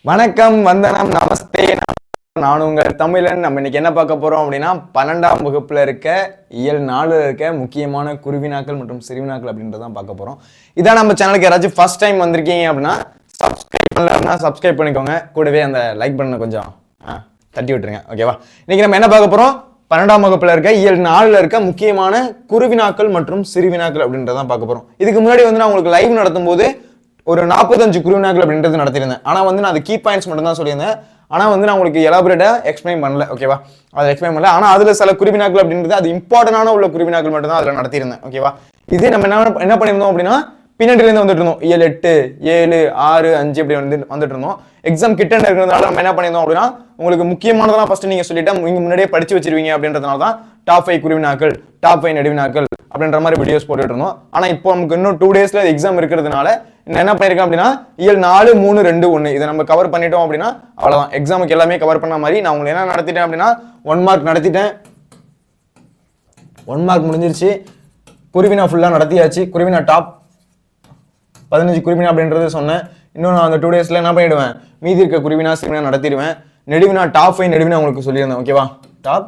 வணக்கம், வந்தனம், நமஸ்தே. நான் உங்கள் தமிழன். நம்ம இன்னைக்கு என்ன பார்க்க போறோம் அப்படின்னா 12ஆம் வகுப்புல இருக்க இயல் 4ல இருக்க முக்கியமான குருவினாக்கள் மற்றும் சிறுவினாக்கள் அப்படின்றதான் பார்க்க போறோம். இதான் நம்ம சேனலுக்கு யாராச்சும் ஃபர்ஸ்ட் டைம் வந்திருக்கீங்க அப்படின்னா சப்ஸ்கிரைப் பண்ணலன்னா சப்ஸ்கிரைப் பண்ணிக்கோங்க. கூடவே அந்த லைக் பண்ண கொஞ்சம் தட்டி விட்டுருங்க. ஓகேவா? இன்னைக்கு நம்ம என்ன பார்க்க போறோம்? 12ஆம் வகுப்புல இருக்க இயல் 4ல இருக்க முக்கியமான குருவினாக்கள் மற்றும் சிறுவினாக்கள் அப்படின்றதான் பார்க்க போறோம். இதுக்கு முன்னாடி நான் உங்களுக்கு லைவ் நடத்தும் போது ஒரு 45 குருவினாக்கள் அப்படின்றது நடத்திருந்தேன். ஆனா நான் அது கீ பாயிண்ட்ஸ் மட்டும் தான் சொல்லியிருந்தேன். ஆனா நான் உங்களுக்கு எலாபரேட்டா எக்ஸ்பிளைன் பண்ணல. ஓகேவா? அதை எக்ஸ்பிளைன் பண்ணல. ஆனா அதுல சில குருவினாக்கள் அப்படின்றது அது இம்பார்ட்டன்டான உள்ள குருவினாக்கள் மட்டும் தான் அதுல நடத்திருந்தேன். ஓகேவா? இது நம்ம என்ன பண்ணியிருந்தோம் அப்படின்னா பின்னாடில இருந்து வந்துட்டு இருந்தோம். இயல் 8, 7, 6, 5 இப்படி வந்துட்டு இருந்தோம். எக்ஸாம் கிட்ட இருக்கிறதுனால நம்ம என்ன பண்ணியிருந்தோம் அப்படின்னா உங்களுக்கு முக்கியமானதெல்லாம் ஃபர்ஸ்ட் நீங்க சொல்லிட்டா நீங்க முன்னாடியே படிச்சு வச்சிருவீங்க அப்படின்றதுனால தான் டாப் 5 குருவினாக்கள், டாப் 5 நெடுவினாக்கள் அப்படின்ற மாதிரி வீடியோஸ் போட்டுட்டு இருந்தோம். ஆனா இப்போ நமக்கு இன்னும் 2 டேஸ்ல எக்ஸாம் இருக்கிறதுனால என்ன பண்ணிருக்கேன் அப்படின்னா இயல் 4, 3, 2, 1 இதை நம்ம கவர் பண்ணிட்டோம் அப்படின்னா அவ்வளவுதான். எக்ஸாமுக்கு எல்லாமே கவர் பண்ண மாதிரி நான் உங்களுக்கு என்ன நடத்திட்டேன் அப்படின்னா 1 மார்க் நடத்திட்டேன். 1 மார்க் முடிஞ்சிருச்சு. குருவினா ஃபுல்லா நடத்தியாச்சு. குருவினா டாப் 15 குருவினா அப்படின்றது சொன்னேன். இன்னும் நான் அந்த 2 டேஸ்ல என்ன பண்ணிடுவேன், மீதி இருக்க குருவினா சிறுவினா நடத்திடுவேன். நெடுவினா டாப் 5 நெடுவினா உங்களுக்கு சொல்லியிருந்தேன். ஓகேவா? டாப்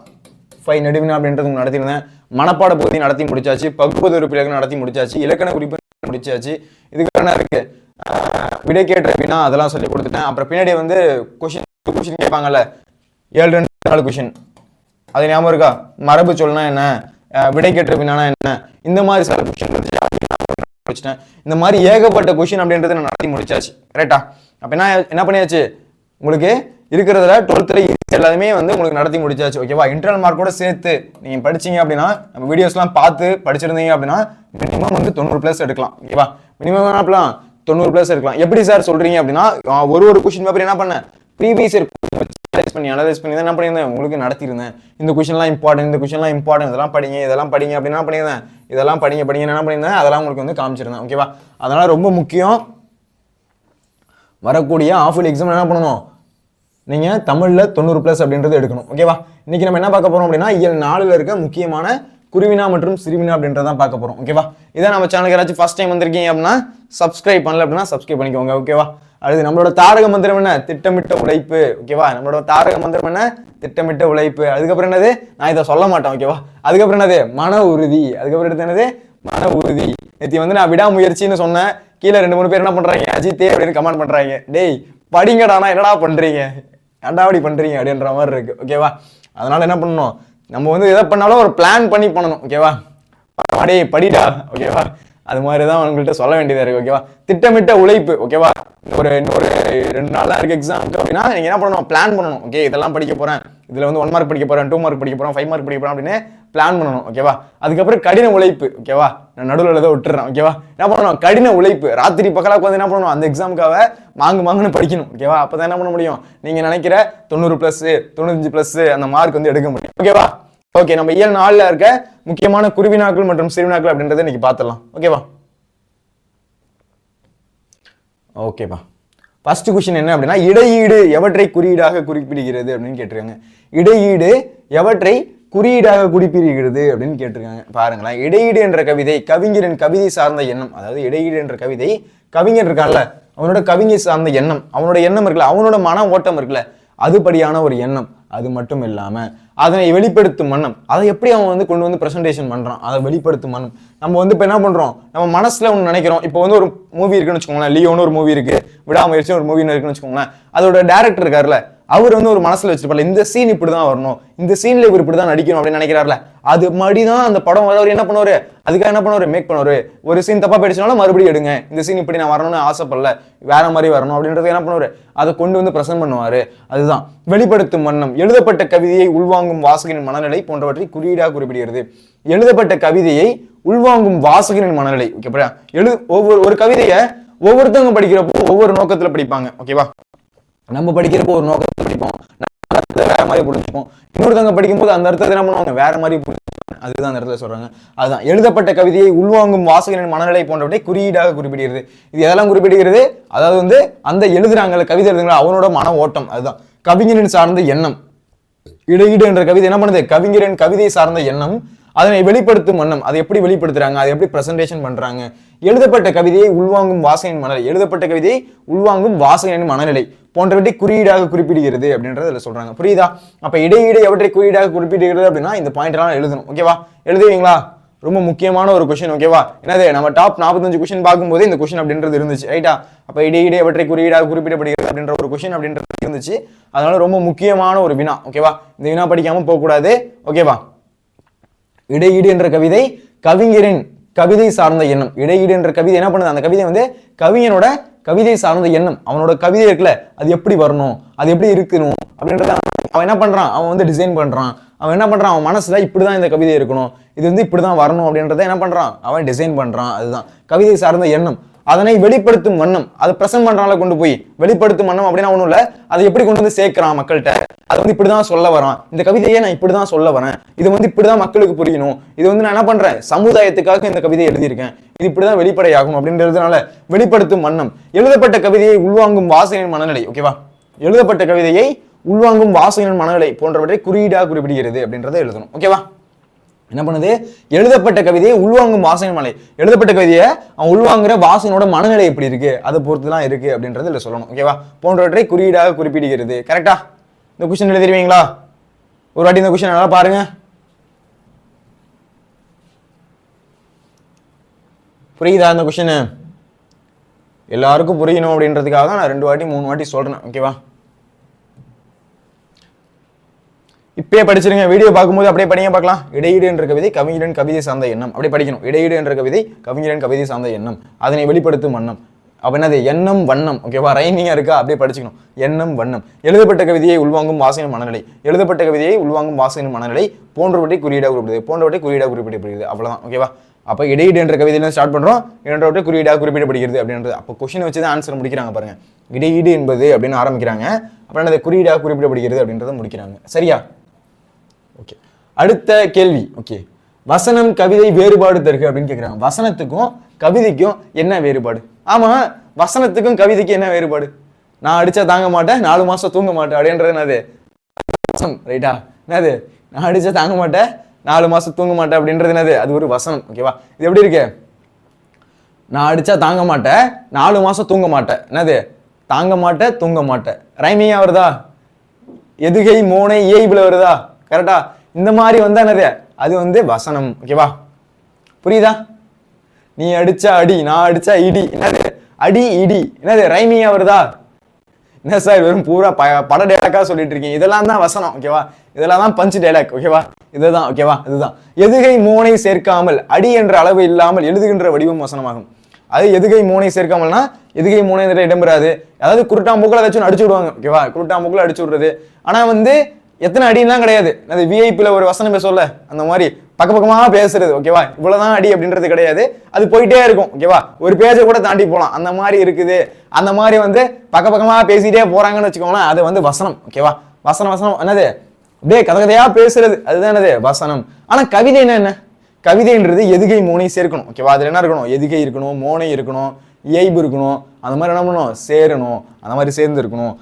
5 நெடுவினா அப்படின்றது உங்களுக்கு நடத்திருந்தேன். மனப்பாட பகுதி நடத்தி முடிச்சாச்சு. பகுப்பது உறுப்பினர்கள் நடத்தி முடிச்சாச்சு. இலக்கண குறிப்பு முடிச்சாச்சு. இதுக்கு என்ன இருக்கு, விடை கேட்ட வினா அதெல்லாம் சொல்லி கொடுத்துட்டேன். அப்புறம் பின்னாடி கொஸ்டின் கேட்பாங்கல்ல 7, 2, 4 கொஸ்டின், அது ஞாபகம் இருக்கா? மரபு சொல்னா என்ன, விடை கேட்ட வினானா என்ன, இந்த மாதிரி சில கொஸ்டின் முடிச்சிட்டேன். இந்த மாதிரி ஏகப்பட்ட கொஸ்டின் அப்படின்றத நான் நடத்தி முடிச்சாச்சு. கரெக்டா? அப்ப என்ன பண்ணியாச்சு, உங்களுக்கு இருக்கிறதுல 12th எல்லாமே உங்களுக்கு நடத்தி முடிச்சாச்சு. ஓகேவா? இன்டர்னல் மார்க்கோட சேர்த்து நீங்க படிச்சீங்க அப்படின்னா நம்ம வீடியோஸ் எல்லாம் பார்த்து படிச்சிருந்தீங்க அப்படின்னா மினிமம் 90+ எடுக்கலாம். ஓகேவா? மினிமம் என்ன 90+ எடுக்கலாம். எப்படி சார் சொல்றீங்க அப்படின்னா ஒரு கொஸ்டின் பேப்பர் என்ன பண்ணேன், ப்ரீவியஸ் இயர் அனலைஸ் பண்ணி தான் என்ன பண்ணியிருந்தேன் உங்களுக்கு நடத்திருந்தேன். இந்த கொஸ்டின்லாம் இம்பார்ட்டன்ட், இந்த கொஸ்டின்லாம் இம்பார்ட்டன்ட், இதெல்லாம் படிங்க அப்படின்னு என்ன பண்ணியிருந்தேன், இதெல்லாம் படிங்க என்ன பண்ணியிருந்தேன், அதெல்லாம் உங்களுக்கு காமிச்சிருந்தேன். ஓகேவா? அதனால ரொம்ப முக்கியம், வரக்கூடிய ஆஃபுல் எக்ஸாம் என்ன பண்ணணும், நீங்க தமிழ்ல 90+ அப்படின்றது எடுக்கணும். ஓகேவா? இன்னைக்கு நம்ம என்ன பார்க்க போறோம் அப்படின்னா இயல் 4ல இருக்க முக்கியமான குருவினா மற்றும் சிறுவினா அப்படின்றதான் பார்க்க போறோம். ஓகேவா? இதான் நம்ம சேனலுக்கு யாராச்சும் ஃபர்ஸ்ட் டைம் வந்திருக்கீங்க அப்படின்னா சப்ஸ்கிரைப் பண்ணல அப்படின்னா சப்ஸ்கிரைப் பண்ணிக்கோங்க. ஓகேவா? அடுத்து நம்மளோட தாரக மந்திரம் என்ன, திட்டமிட்ட உழைப்பு. ஓகேவா? நம்மளோட தாரக மந்திரம் என்ன, திட்டமிட்ட உழைப்பு. அதுக்கப்புறம் என்னது, நான் இதை சொல்ல மாட்டேன். ஓகேவா? அதுக்கப்புறம் என்னது, மன உறுதி. அதுக்கப்புறம் எடுத்து என்னது, மன உறுதி. நேற்று நான் விடாமுயற்சின்னு சொன்னேன். கீழே 2-3 பேர் என்ன பண்றாங்க, அஜித்தே அப்படின்னு கமெண்ட் பண்றாங்க. டேய் படிங்கடானா என்னடா பண்றீங்க, ஏன்டாவடி பண்றீங்க அப்படின்ற மாதிரி இருக்கு. ஓகேவா? அதனால என்ன பண்ணணும், நம்ம எதை பண்ணாலும் ஒரு பிளான் பண்ணி பண்ணணும். ஓகேவா? டேய் படிடா. ஓகேவா? அது மாதிரிதான் உங்கள்கிட்ட சொல்ல வேண்டியதா இருக்கு. ஓகேவா? திட்டமிட்ட உழைப்பு. ஓகேவா? ஒரு 2 நாள் தான் இருக்கு எக்ஸாமுக்கு அப்படின்னா நீங்க என்ன பண்ணணும், பிளான் பண்ணணும். ஓகே, இதெல்லாம் படிக்க போறேன், இதுல 1 மார்க் படிக்க போறேன், 2 மார்க் படிக்க போறேன், 5 மார்க் படிக்க போறேன் அப்படின்னு பிளான் பண்ணணும். ஓகேவா? அதுக்கப்புறம் கடின உழைப்பு. ஓகேவா? நான் நடுவில் ஏதோ விட்டுறேன். ஓகேவா? என்ன பண்ணணும், கடின உழைப்பு. ராத்திரி பகலா உட்காந்து என்ன பண்ணணும், அந்த எக்ஸாமுக்காக மாங்குன்னு படிக்கணும். ஓகேவா? அப்பதான் என்ன பண்ண முடியும், நீங்க நினைக்கிற 90+, 95+ அந்த மார்க் எடுக்க முடியும். ஓகேவா? ஓகே, நம்ம இயல் 4ல இருக்க முக்கியமான குருவினாக்கள் மற்றும் சிறுவினாக்கள் அப்படின்றத இன்னைக்கு பார்த்துடலாம். ஓகேவா? ஓகேவா? ஃபர்ஸ்ட் கொஸ்டின் என்ன அப்படின்னா இடையீடு எவற்றை குறியீடாக குறிப்பிடுகிறது அப்படின்னு கேட்டிருக்காங்க. இடையீடு எவற்றை குறியீடாக குறிப்பிடுகிறது அப்படின்னு கேட்டிருக்காங்க. பாருங்களேன், இடையீடு என்ற கவிதை கவிஞரின் கவிதை சார்ந்த எண்ணம். அதாவது இடையீடு என்ற கவிதை கவிஞர் இருக்கான்ல, அவனோட கவிஞர் சார்ந்த எண்ணம், அவனோட எண்ணம் இருக்குல்ல, அவனோட மன ஓட்டம் இருக்குல்ல, அதுபடியான ஒரு எண்ணம். அது மட்டும் இல்லாம அதனை வெளிப்படுத்தும் வண்ணம், அதை எப்படி அவன் கொண்டு வந்து பிரசன்டேஷன் பண்றான், அதை வெளிப்படுத்தும் வண்ணம். நம்ம இப்ப என்ன பண்றோம், நம்ம மனசுல ஒண்ணு நினைக்கிறோம். இப்போ ஒரு மூவி இருக்குன்னு வச்சுக்கோங்களேன், லியோன்னு ஒரு மூவி இருக்கு, விடாமுயற்சி ஒரு மூவி இருக்குன்னு வச்சுக்கோங்களேன். அதோட டைரக்டர் இருக்காருல்ல, அவர் ஒரு மனசுல வச்சிருப்பாரு, இந்த சீன் இப்படிதான் வரணும், இந்த சீன்ல இவர் இப்படிதான் நடிக்கணும் அப்படின்னு நினைக்கிறாருல, அது மாதிரிதான் அந்த படம் அவர் என்ன பண்ணுவாரு, அதுக்காக என்ன பண்ணுவாரு, மேக் பண்ணுவாரு. ஒரு சீன் தப்பா போயிடுச்சுனாலும் மறுபடியும் எடுங்க, இந்த சீன் இப்படி நான் வரணும்னு ஆசைப்படல, வேற மாதிரி வரணும் அப்படின்றது என்ன பண்ணுவாரு, அதை கொண்டு வந்து பிரசன்ட் பண்ணுவாரு. அதுதான் வெளிப்படுத்தும் வண்ணம். எழுதப்பட்ட கவிதையை உள்வாங்கும் வாசகரின் மனநிலை போன்றவற்றை குறியீடாக குறிப்பிடுகிறது. எழுதப்பட்ட கவிதையை உள்வாங்கும் வாசகரின் மனநிலை. ஓகே, ஒரு கவிதையை ஒவ்வொருத்தவங்க படிக்கிறப்போ ஒவ்வொரு நோக்கத்துல படிப்பாங்க. ஓகேவா? நம்ம படிக்கிறப்போ ஒரு நோக்கத்தை படிப்போம், வேற மாதிரி புரிஞ்சுப்போம். இன்னொருத்தவங்க படிக்கும்போது அந்த அர்த்தத்தை என்ன பண்ணுவாங்க, வேற மாதிரி புரிஞ்சுப்பாங்க. அதுதான் அந்த இடத்துல சொல்றாங்க. அதுதான் எழுதப்பட்ட கவிதையை உள்வாங்கும் வாசகரின் மனநிலை போன்றவற்றை குறியீடாக குறிப்பிடுகிறது. இது எதெல்லாம் குறிப்பிடுகிறது, அதாவது அந்த எழுதுறாங்கல்ல, கவிதை எழுதுங்களா, அவனோட மன ஓட்டம். அதுதான் கவிஞரின் சார்ந்த எண்ணம். இடையீடு என்ற கவிதை என்ன பண்ணுது, கவிஞரின் கவிதை சார்ந்த எண்ணம், அதனை வெளிப்படுத்தும் வண்ணம், அதை எப்படி வெளிப்படுத்துறாங்க, அதை எப்படி பிரசன்டேஷன் பண்றாங்க. எழுதப்பட்ட கவிதையை உள்வாங்கும் வாசகனின் மனநிலை, எழுதப்பட்ட கவிதையை உள்வாங்கும் வாசகனின் மனநிலை போன்றவற்றை குறியீடாக குறிப்பிடுகிறது அப்படின்றத இதுல சொல்றாங்க. புரியுதா? அப்ப இடையீடு எவற்றை குறியீடாக குறிப்பிடுகிறது அப்படின்னா இந்த பாயிண்ட் எல்லாம் எழுதணும். ஓகேவா? எழுதுவீங்களா? ரொம்ப முக்கியமான ஒரு கொஸ்டின். ஓகேவா? என்னது நம்ம டாப் 45 கொஸ்டின் பார்க்கும்போது இந்த கொஸ்டின் அப்படின்றது இருந்துச்சு. ரைட்டா? அப்ப இடையீடு எவற்றை குறியீடாக குறிப்பிடப்படுகிறது அப்படின்ற ஒரு கொஸ்டின் அப்படின்றது இருந்துச்சு. அதனால ரொம்ப முக்கியமான ஒரு வினா. ஓகேவா? இந்த வினா படிக்காம போக கூடாது. ஓகேவா? இடையீடு என்ற கவிதை கவிஞரின் கவிதை சார்ந்த எண்ணம். இடையீடு என்ற கவிதை என்ன பண்ணுது, அந்த கவிதை வந்து கவிஞனோட கவிதை சார்ந்த எண்ணம். அவனோட கவிதை இருக்குல்ல, அது எப்படி வரணும், அது எப்படி இருக்கணும் அப்படின்றத அவன் என்ன பண்றான், அவன் வந்து டிசைன் பண்றான். அவன் என்ன பண்றான், அவன் மனசுல இப்படிதான் இந்த கவிதை இருக்கணும், இது வந்து இப்படிதான் வரணும் அப்படின்றத என்ன பண்றான், அவன் டிசைன் பண்றான். அதுதான் கவிதை சார்ந்த எண்ணம். அதனை வெளிப்படுத்தும் வண்ணம், அதை பிரசன்ட் பண்றால கொண்டு போய் வெளிப்படுத்தும் வண்ணம் அப்படின்னா ஒண்ணும் இல்ல, அதை எப்படி கொண்டு வந்து சேர்க்கிறான் மக்கள்கிட்ட, அது வந்து இப்படிதான் சொல்ல வரான், இந்த கவிதையை நான் இப்படிதான் சொல்ல வரேன், இது வந்து இப்படிதான் மக்களுக்கு புரியணும், இது வந்து நான் என்ன பண்றேன், சமுதாயத்துக்காக இந்த கவிதை எழுதியிருக்கேன், இது இப்படிதான் வெளிப்படையாகும் அப்படின்றதுனால வெளிப்படுத்தும் வண்ணம். எழுதப்பட்ட கவிதையை உள்வாங்கும் வாசகனின் மனநிலை. ஓகேவா? எழுதப்பட்ட கவிதையை உள்வாங்கும் வாசகனின் மனநிலை போன்றவற்றை குறியீடாக குறிப்பிடுகிறது அப்படின்றத எழுதணும். ஓகேவா? என்ன பண்ணுது, எழுதப்பட்ட கவிதையை உள்வாங்கும் வாசகன் மலை, எழுதப்பட்ட கவிதையை அவன் உள்வாங்குற வாசகனோட மனநிலை எப்படி இருக்கு அதை பொறுத்து தான் இருக்கு அப்படின்றது இல்லை சொல்லணும். ஓகேவா? போன்றவற்றை குறியீடாக குறிப்பிடுகிறது. கரெக்டா? இந்த கொஸ்டின் எழுதிருவீங்களா? ஒரு வாட்டி இந்த கொஸ்டின் நல்லா பாருங்க. புரியுதா இந்த கொஸ்டின்? எல்லாருக்கும் புரியணும் அப்படின்றதுக்காக தான் நான் 2 வாட்டி 3 வாட்டி சொல்றேன். ஓகேவா? இப்பயே படிச்சிருங்க, வீடியோ பார்க்கும்போது அப்படியே படிங்க பார்க்கலாம். இடையீடு என்ற கவிதை கவிஞரின் கவிதை சார்ந்த எண்ணம், அப்படியே படிக்கணும். இடையீடு என்ற கவிதை கவிஞரின் கவிதை சார்ந்த எண்ணம், அதனை வெளிப்படுத்தும் வண்ணம். அப்ப என்னது, எண்ணம் வண்ணம். ஓகேவா? ரைமிங்கா இருக்கா, அப்படியே படிச்சுக்கணும். எண்ணம் வண்ணம். எழுதப்பட்ட கவிதையை உள்வாங்கும் வாசகன் மனநிலை, எழுதப்பட்ட கவிதையை உள்வாங்கும் வாசகன் மனநிலை போன்றவற்றை குறியீடாக குறிப்பிடுது, போன்றவற்றை குறியீடாக குறிப்பிடப்படுகிறது. அவ்வளவுதான். ஓகேவா? அப்ப இடையீடு என்ற கவிதையில ஸ்டார்ட் பண்றோம், இரண்டவற்றை குறியீடாக குறிப்பிடப்படுகிறது அப்படின்றது. அப்போ கொஸ்டின் வச்சு தான் ஆன்சர் முடிக்கிறாங்க பாருங்க. இடையீடு என்பது அப்படின்னு ஆரம்பிக்கிறாங்க, அப்புறம் அதை குறியீடாக குறிப்பிடப்படுகிறது அப்படின்றத முடிக்கிறாங்க. சரியா? ஓகே, அடுத்த கேள்வி. ஓகே, வசனம் கவிதை வேறுபாடு தருக அப்படின்னு கேட்குறாங்க. வசனத்துக்கும் கவிதைக்கும் என்ன வேறுபாடு? ஆமா, வசனத்துக்கும் கவிதைக்கும் என்ன வேறுபாடு? நான் அடிச்சா தாங்க மாட்டேன், 4 மாசம் தூங்க மாட்டேன் அப்படின்றது என்னது? வசனம். ரைட்டா? என்னது, நான் அடிச்சா தாங்க மாட்டேன், 4 மாசம் தூங்க மாட்டேன் அப்படின்றது என்னது? அது ஒரு வசனம். ஓகேவா? இது எப்படி இருக்கு? நான் அடிச்சா தாங்க மாட்டேன், 4 மாசம் தூங்க மாட்டேன். என்னது? தாங்க மாட்டேன், தூங்க மாட்டேன். ரைமிங்கா வருதா? எதுகை மோனை ஏய்புல வருதா? கரெக்டா? இந்த மாதிரி வந்தா என்னது, அது வந்து வசனம். ஓகேவா? புரியுதா? நீ அடிச்சா அடி, நான் அடிச்சா இடி. என்னது? அடி இடி. என்னது? ரைமிங்கா வருதா? என்ன சார் வெறும் பூரா பட டைலாக்கா சொல்லிட்டு இருக்கீங்க? இதெல்லாம் தான் வசனம். ஓகேவா? இதெல்லாம் தான் பஞ்ச் டைலாக். ஓகேவா? இதுதான். ஓகேவா? இதுதான் எதுகை மோனை சேர்க்காமல் அடி என்ற அளவு இல்லாமல் எழுதுகின்ற வடிவம் வசனமாகும். அது எதுகை மோனை சேர்க்காமல்னா எதுகை மோனை இடம்பெறாது. அதாவது குருட்டாம்பூக்கள் ஏதாச்சும் அடிச்சு விடுவாங்க. ஓகேவா? குருட்டாம்பூக்கள் அடிச்சு விடுறது. ஆனா வந்து எத்தனை அடிலாம் கிடையாது. அது விஐபில ஒரு வசனம் பேசல அந்த மாதிரி பக்கமா பேசுறது. ஓகேவா? இவ்வளவுதான் அடி அப்படின்றது கிடையாது, அது போயிட்டே இருக்கும். ஓகேவா? ஒரு பேஜை கூட தாண்டி போலாம், அந்த மாதிரி இருக்குது. அந்த மாதிரி வந்து பக்கமா பேசிட்டே போறாங்கன்னு வச்சுக்கோங்களேன், அது வந்து வசனம். ஓகேவா? வசனம் வசனம் என்னது, அப்படியே கதையா பேசுறது, அதுதான் என்னது வசனம். ஆனா கவிதை என்ன? கவிதைன்றது எதுகை மோனை சேர்க்கணும். ஓகேவா? அதுல என்ன இருக்கணும், எதுகை இருக்கணும், மோனை இருக்கணும், இயைபு இருக்கணும். அந்த மாதிரி என்ன பண்ணணும், சேரணும். அந்த மாதிரி சேர்ந்து இருக்கணும்.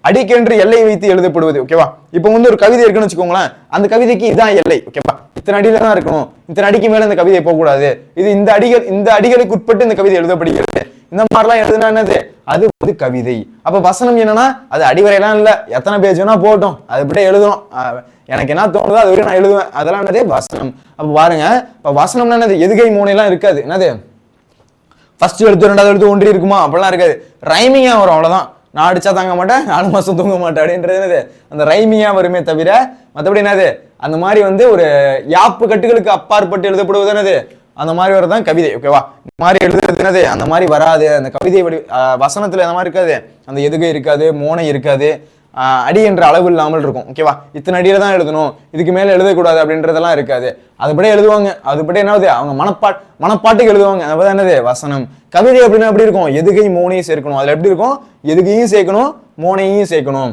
அடிக்கென்று எல்லை வைத்து எழுதப்படுவது. ஓகேவா? இப்போ வந்து ஒரு கவிதை இருக்குன்னு வச்சுக்கோங்களேன், அந்த கவிதைக்கு இதான் எல்லை. ஓகேவா? இத்தனை அடியில தான் இருக்கணும், இத்தனை அடிக்கு மேல இந்த கவிதை போகக்கூடாது, இது இந்த அடிகளுக்கு உட்பட்டு இந்த கவிதை எழுதப்படுகிறது, இந்த மாதிரிலாம் எழுதுனா என்னது, அது வந்து கவிதை. அப்ப வசனம் என்னன்னா, அது அடிவரையெல்லாம் இல்ல, எத்தனை பேஜ் வேணா போட்டோம், அது அப்படியே எழுதணும், எனக்கு என்ன தோணுதோ அது வரைக்கும் நான் எழுதுவேன், அதெல்லாம் என்னது வசனம். அப்ப பாருங்க, இப்ப வசனம்னா என்னது, எதுகை மோனை எல்லாம் இருக்காது. என்னது, ஃபர்ஸ்ட் எழுத்து 2வது எழுத்து ஒன்றி இருக்குமா, அப்படிலாம் இருக்காது. ரைமிங்கா வரும், அவ்வளவுதான். நான் அடிச்சா தாங்க மாட்டேன், 4 மாசம் தூங்க மாட்டேன் அப்படின்றது என்னது, அந்த ரைமிங்கா வருமே தவிர மற்றபடி என்னது, அந்த மாதிரி வந்து ஒரு யாப்பு கட்டுகளுக்கு அப்பாற்பட்டு எழுதப்படுவது என்னது, அந்த மாதிரி வரதான் கவிதை. ஓகேவா? இந்த மாதிரி எழுதுறது என்னது, அந்த மாதிரி வராது. அந்த கவிதை வசனத்துல அந்த மாதிரி இருக்காது, அந்த எதுகை இருக்காது, மோனை இருக்காது, அடி என்ற அளவு இல்லாமல் இருக்கும். ஓகேவா? இத்தனை அடியில தான் எழுதணும், இதுக்கு மேல எழுதக்கூடாது அப்படின்றதெல்லாம் இருக்காது. அதுபடி எழுதுவாங்க. அதுபடி என்னது, அவங்க மனப்பாட்டுக்கு எழுதுவாங்க. அதான் என்னது வசனம். கவிதை அப்படின்னா எப்படி இருக்கும், எதுகை மோனையும் சேர்க்கணும். அதுல எப்படி இருக்கும், எதுகையும் சேர்க்கணும், மோனையும் சேர்க்கணும்.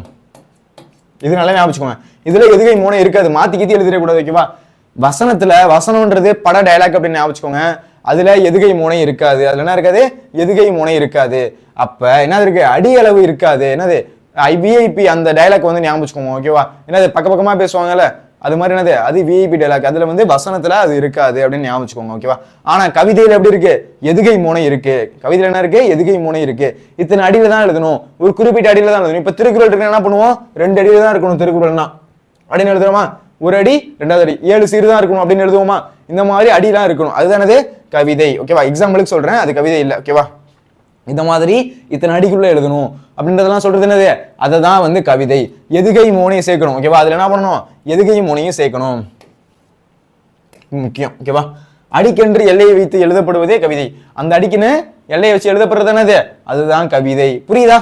இது நல்லா ஞாபகம். இதுல எதுகை மோனை இருக்காது, மாத்தி கீத்தி எழுதிடக்கூடாது. ஓகேவா? வசனத்துல வசனம்ன்றது பட டைலாக் அப்படின்னு ஞாபகம். அதுல எதுகை மோனை இருக்காது. அதுல என்ன இருக்காது, எதுகை மோனை இருக்காது. அப்ப என்னது இருக்கு, அடி அளவு இருக்காது. என்னது, விஐபி அந்த டைலாக் வந்து ஞாபகம் வச்சுக்கோங்க. ஓகேவா? என்னது, பக்கமா பேசுவாங்கல்ல, அது மாதிரி என்னது அது விஐபி டைலாக், அதுல வந்து வசனத்துல அது இருக்காது அப்படின்னு ஞாபகம் வச்சுக்கோங்க. ஓகேவா? ஆனா கவிதையில எப்படி இருக்கு, எதுகை மோனை இருக்கு. கவிதையில என்ன இருக்கு, எதுகை மோனை இருக்கு. இத்தனை அடியில தான் எழுதணும், ஒரு குறிப்பிட்ட அடியில தான் எழுதணும். இப்ப திருக்குறள் இருக்கு என்ன பண்ணுவோம், 2 அடியில தான் இருக்கணும் திருக்குறள்னா அப்படின்னு எழுதுறோமா, ஒரு அடி 2வது அடி 7 சீர் தான் இருக்கணும் அப்படின்னு எழுதுவோமா, இந்த மாதிரி அடிலாம் இருக்கணும். அதுதானது கவிதை. ஓகேவா? எக்ஸாம்பிளுக்கு சொல்றேன், அது கவிதை இல்லை. ஓகேவா? இந்த மாதிரி இத்தனை அடிக்குள்ள எழுதணும் அப்படின்றதெல்லாம் சொல்றது என்னது, அதை தான் வந்து கவிதை. எதுகை மோனையும் சேர்க்கணும். ஓகேவா? அதுல என்ன பண்ணணும், எதுகை மோனையும் சேர்க்கணும், முக்கியம். ஓகேவா? அடிக்கென்று எல்லையை வைத்து எழுதப்படுவதே கவிதை. அந்த அடிக்குன்னு எல்லையை வச்சு எழுதப்படுறது என்னது, அதுதான் கவிதை. புரியுதா?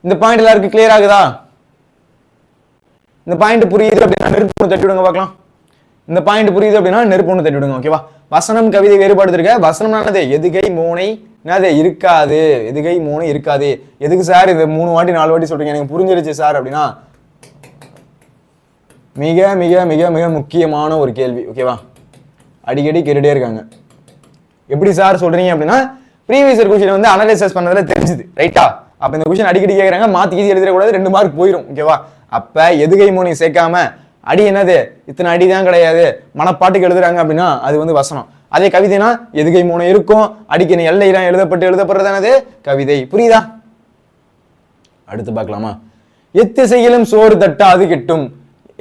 இந்த பாயிண்ட் எல்லாருக்கும் கிளியர் ஆகுதா? இந்த பாயிண்ட் புரியுது அப்படின்னா நெருப்பு ஒன்று தட்டி விடுங்க பார்க்கலாம். இந்த பாயிண்ட் புரியுது அப்படின்னா நெருப்பு ஒன்று தட்டி விடுங்க. ஓகேவா? வசனம் கவிதை வேறுபாடு இருக்க. வசனம் என்னது, எதுகை மோனை என்னது இருக்காது, எதுகை மோனை இருக்காது. எதுக்கு சார் இது 3 வாட்டி 4 வாட்டி சொல்றீங்க, எனக்கு புரிஞ்சிருச்சு சார் அப்படின்னா மிக மிக மிக மிக முக்கியமான ஒரு கேள்வி. ஓகேவா? அடிக்கடி கேட்டுட்டே இருக்காங்க, எப்படி சார் சொல்றீங்க அப்படின்னா ப்ரீவியஸ் இயர் கொஸ்டின் வந்து அனலைசிஸ் பண்ணதுல தெரிஞ்சுது. ரைட்டா? அப்ப இந்த கொஸ்டின் அடிக்கடி கேட்கறாங்க, மாத்தி கீதி எழுதிடக்கூடாது, 2 மார்க் போயிடும். ஓகேவா? அப்ப எதுகை மோனை சேர்க்காம அடி என்னது இத்தனை அடி தான் கிடையாது மனப்பாட்டுக்கு எழுதுறாங்க அப்படின்னா அது வந்து வசனம். அதே கவிதைனா எதுகை மோனை இருக்கும், அடிக்கணி எல்லையெல்லாம் எழுதப்படுறது என்னது கவிதை. புரியுதா? அடுத்து பார்க்கலாமா, எத்திசையிலும் சோறு தட்டாது கிட்டும்.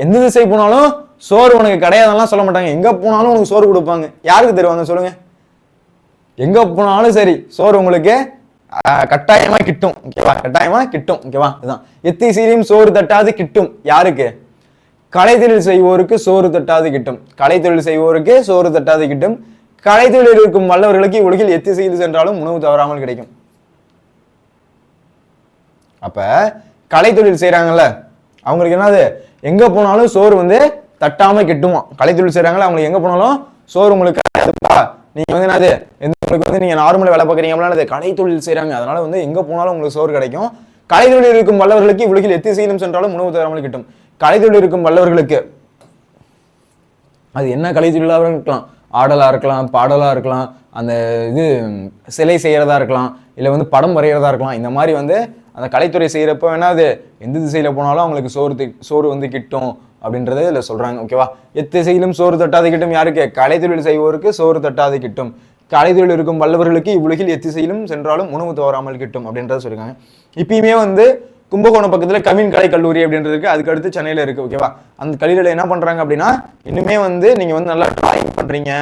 எந்த திசை போனாலும் சோறு உனக்கு கிடையாதுலாம் சொல்ல மாட்டாங்க, எங்க போனாலும் உனக்கு சோறு கொடுப்பாங்க. யாருக்கு தருவாங்க சொல்லுங்க? எங்க போனாலும் சரி சோறு உங்களுக்கு கட்டாயமா கிட்டும். ஓகேவா? கட்டாயமா கிட்டும். ஓகேவா? இதுதான் எத்திசையிலும் சோறு தட்டாது கிட்டும். யாருக்கு? கலைத்தொழில் செய்வோருக்கு சோறு தட்டாது கிட்டும். கலைத்தொழில் செய்வோருக்கு சோறு தட்டாது கிட்டும். கலைத்தொழில் இருக்கும் வல்லவர்களுக்கு உலகில் எத்திசையில் சென்றாலும் உணவு தவறாமல் கிடைக்கும். அப்ப கலைத்தொழில் செய்யறாங்கல்ல அவங்களுக்கு என்னது, எங்க போனாலும் சோறு வந்து தட்டாம கிட்டுமா. கலைத்தொழில் செய்யறாங்கல்ல அவங்களுக்கு எங்க போனாலும் சோறு உங்களுக்கு நீங்க வந்து என்னது உங்களுக்கு வந்து நீங்க நார்மல் வேலை பார்க்குறீங்க அப்படின்னா கலைத்தொழில் செய்யறாங்க, அதனால வந்து எங்க போனாலும் உங்களுக்கு சோறு கிடைக்கும். கலைத்தொழில் இருக்கும் வல்லவர்களுக்கு உலகில் எத்திசையிலும் சென்றாலும் உணவு தவறாமல் கிட்டும். கலைத்தொழில் இருக்கும் வல்லவர்களுக்கு அது என்ன கலைத்தொழிலாக இருக்கலாம், ஆடலா இருக்கலாம், பாடலா இருக்கலாம், அந்த இது சிலை செய்யறதா இருக்கலாம், இல்லை வந்து படம் வரைகிறதா இருக்கலாம். இந்த மாதிரி வந்து அந்த கலைத்துறை செய்யறப்ப என்னது எந்த திசையில போனாலும் அவங்களுக்கு சோறு வந்து கிட்டும் அப்படின்றத இதுல சொல்றாங்க. ஓகேவா? எத்திசையிலும் சோறு தட்டாது கிட்டும். யாருக்கு? கலைத்தொழில் செய்வோருக்கு சோறு தட்டாது கிட்டும். கலைத்தொழில் இருக்கும் வல்லவர்களுக்கு இவ்வுலகில் எத்திசையிலும் சென்றாலும் உணவு தவறாமல் கிட்டும் அப்படின்றத சொல்லிருக்காங்க. இப்பயுமே வந்து கும்பகோணம் பக்கத்துல கவின் கலை கல்லூரி அப்படின்றது இருக்கு, அதுக்கு அடுத்து சென்னையில இருக்கு. ஓகேவா? அந்த கல்லூரியில என்ன பண்றாங்க அப்படின்னா இன்னுமே வந்து நீங்க வந்து நல்லா டிராயிங் பண்றீங்க,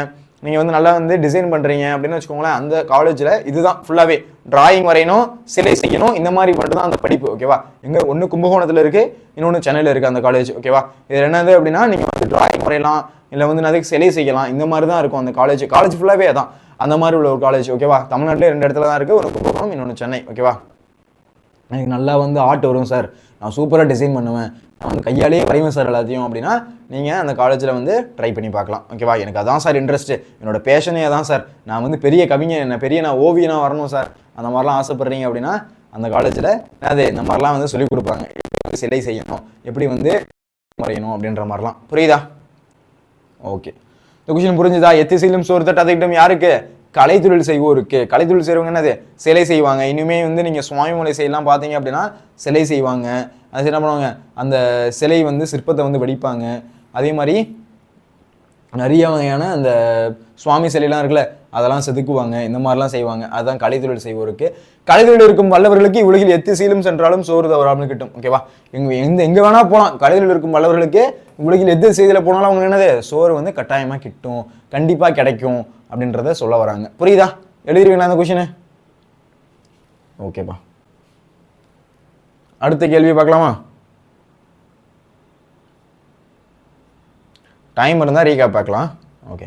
நீங்க வந்து நல்லா வந்து டிசைன் பண்றீங்க அப்படின்னு வச்சுக்கோங்களேன், அந்த காலேஜ்ல இதுதான் ஃபுல்லாவே டிராயிங் வரையணும், சிலை செய்யணும், இந்த மாதிரி மட்டும் தான் அந்த படிப்பு. ஓகேவா? எங்க ஒண்ணு கும்பகோணத்துல இருக்கு, இன்னொன்னு சென்னையில இருக்கு அந்த காலேஜ். ஓகேவா? இது என்னது அப்படின்னா நீங்க வந்து டிராயிங் வரையலாம், இல்லை வந்து நிறைய சிலை செய்யலாம், இந்த மாதிரி தான் இருக்கும் அந்த காலேஜ் ஃபுல்லாவே தான் அந்த மாதிரி உள்ள ஒரு காலேஜ். ஓகேவா? தமிழ்நாட்டிலே 2 இடத்துல தான் இருக்கு, ஒரு கும்பகோணம், இன்னொன்று சென்னை. ஓகேவா? எனக்கு நல்லா வந்து ஆர்ட் வரும் சார், நான் சூப்பராக டிசைன் பண்ணுவேன், நான் வந்து கையாலேயே வரைவேன் சார் எல்லாத்தையும் அப்படின்னா நீங்கள் அந்த காலேஜில் வந்து ட்ரை பண்ணி பார்க்கலாம். ஓகேவா? எனக்கு அதான் சார் இன்ட்ரெஸ்ட்டு, என்னோட பேஷனே அதான் சார், நான் வந்து பெரிய கவிஞர், நான் ஓவியனாக வரணும் சார், அந்த மாதிரிலாம் ஆசைப்படுறீங்க அப்படின்னா அந்த காலேஜில் அது இந்த மாதிரிலாம் வந்து சொல்லிக் கொடுப்பாங்க, எப்படி சிலை செய்யணும், எப்படி வந்து வரையணும் அப்படின்ற மாதிரிலாம். புரியுதா? ஓகே, இந்த கொஸ்டின் புரிஞ்சுதா? எத்திசையிலும் சோறு தட்டாது கிட்டும். யாருக்கு? கலைத்தொழில் செய்வோருக்கு. கலைத்தொழில் செய்வங்க என்னது சிலை செய்வாங்க. இனிமே வந்து நீங்க சுவாமிமலை செய்யலாம் பார்த்தீங்க அப்படின்னா சிலை செய்வாங்க. அது என்ன பண்ணுவாங்க, அந்த சிலை வந்து சிற்பத்தை வந்து வடிப்பாங்க. அதே மாதிரி நிறைய வகையான அந்த சுவாமி சிலைலாம் இருக்குல்ல அதெல்லாம் செதுக்குவாங்க, இந்த மாதிரிலாம் செய்வாங்க. அதுதான் கலைத்தொழில் செய்வோருக்கு. கலைத்தொழில் இருக்கும் வல்லவர்களுக்கு உலகில் எத்திசையிலும் சென்றாலும் சோறு தவறாமல் கிட்டும். ஓகேவா? எங்க வேணா போகலாம், கலைத்தொழில் இருக்கும் வல்லவர்களுக்கு உலகில் எது செய்தியில போனாலும் அவங்க என்னது சோறு வந்து கட்டாயமா கிட்டும், கண்டிப்பா கிடைக்கும் அப்படின்றத சொல்ல வராங்க. புரியுதா? எழுதிருவீங்களா அந்த கொஸ்டின்? ஓகேப்பா, அடுத்த கேள்வி பார்க்கலாமா? டைம் இருந்தால் ரீகேப் பார்க்கலாம். ஓகே,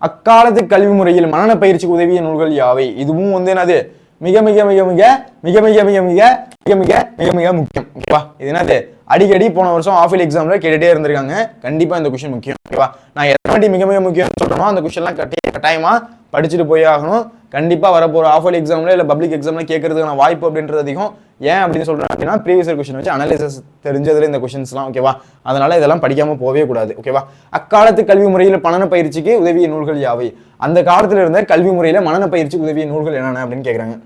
அக்காலத்து கல்வி முறையில் மனன பயிற்சிக்கு உதவிய நூல்கள் யாவை? இதுவும் வந்து என்னது மிக மிக மிக மிக மிக மிக மிக மிக மிக மிக மிக மிக முக்கியம். ஓகேவா? இது என்னது அடிக்கடி போன வருஷம் ஆஃபில் எக்ஸாம்ல கேட்டுட்டே இருந்திருக்காங்க. கண்டிப்பா இந்த கொஸ்டின் முக்கியம். ஓகேவா? நான் எத்தனை மிக மிக முக்கியம் சொல்றேனோ அந்த கொஸ்டின்லாம் கட்டாயமா படிச்சுட்டு போய் ஆகணும். கண்டிப்பா வரப்போற ஆஃபில் எக்ஸாம்ல இல்ல பப்ளிக் எக்ஸாம்ல கேட்கறதுக்கான வாய்ப்பு அப்படின்றது அதிகம். ஏன் அப்படின்னு சொல்றேன் அப்படின்னா ப்ரீவியஸ் கொஸ்டின் வச்சு அனலைசிஸ் தெரிஞ்சதுல இந்த கொஸ்டின்ஸ்லாம். ஓகேவா? அதனால இதெல்லாம் படிக்காம போவே கூடாது. ஓகேவா? அக்காலத்து கல்வி முறையில் மனன பயிற்சிக்கு உதவிய நூல்கள் யாவை? அந்த காலத்துல இருந்த கல்வி முறையில மனன பயிற்சிக்கு உதவிய நூல்கள் என்னென்ன அப்படின்னு கேட்கறாங்க.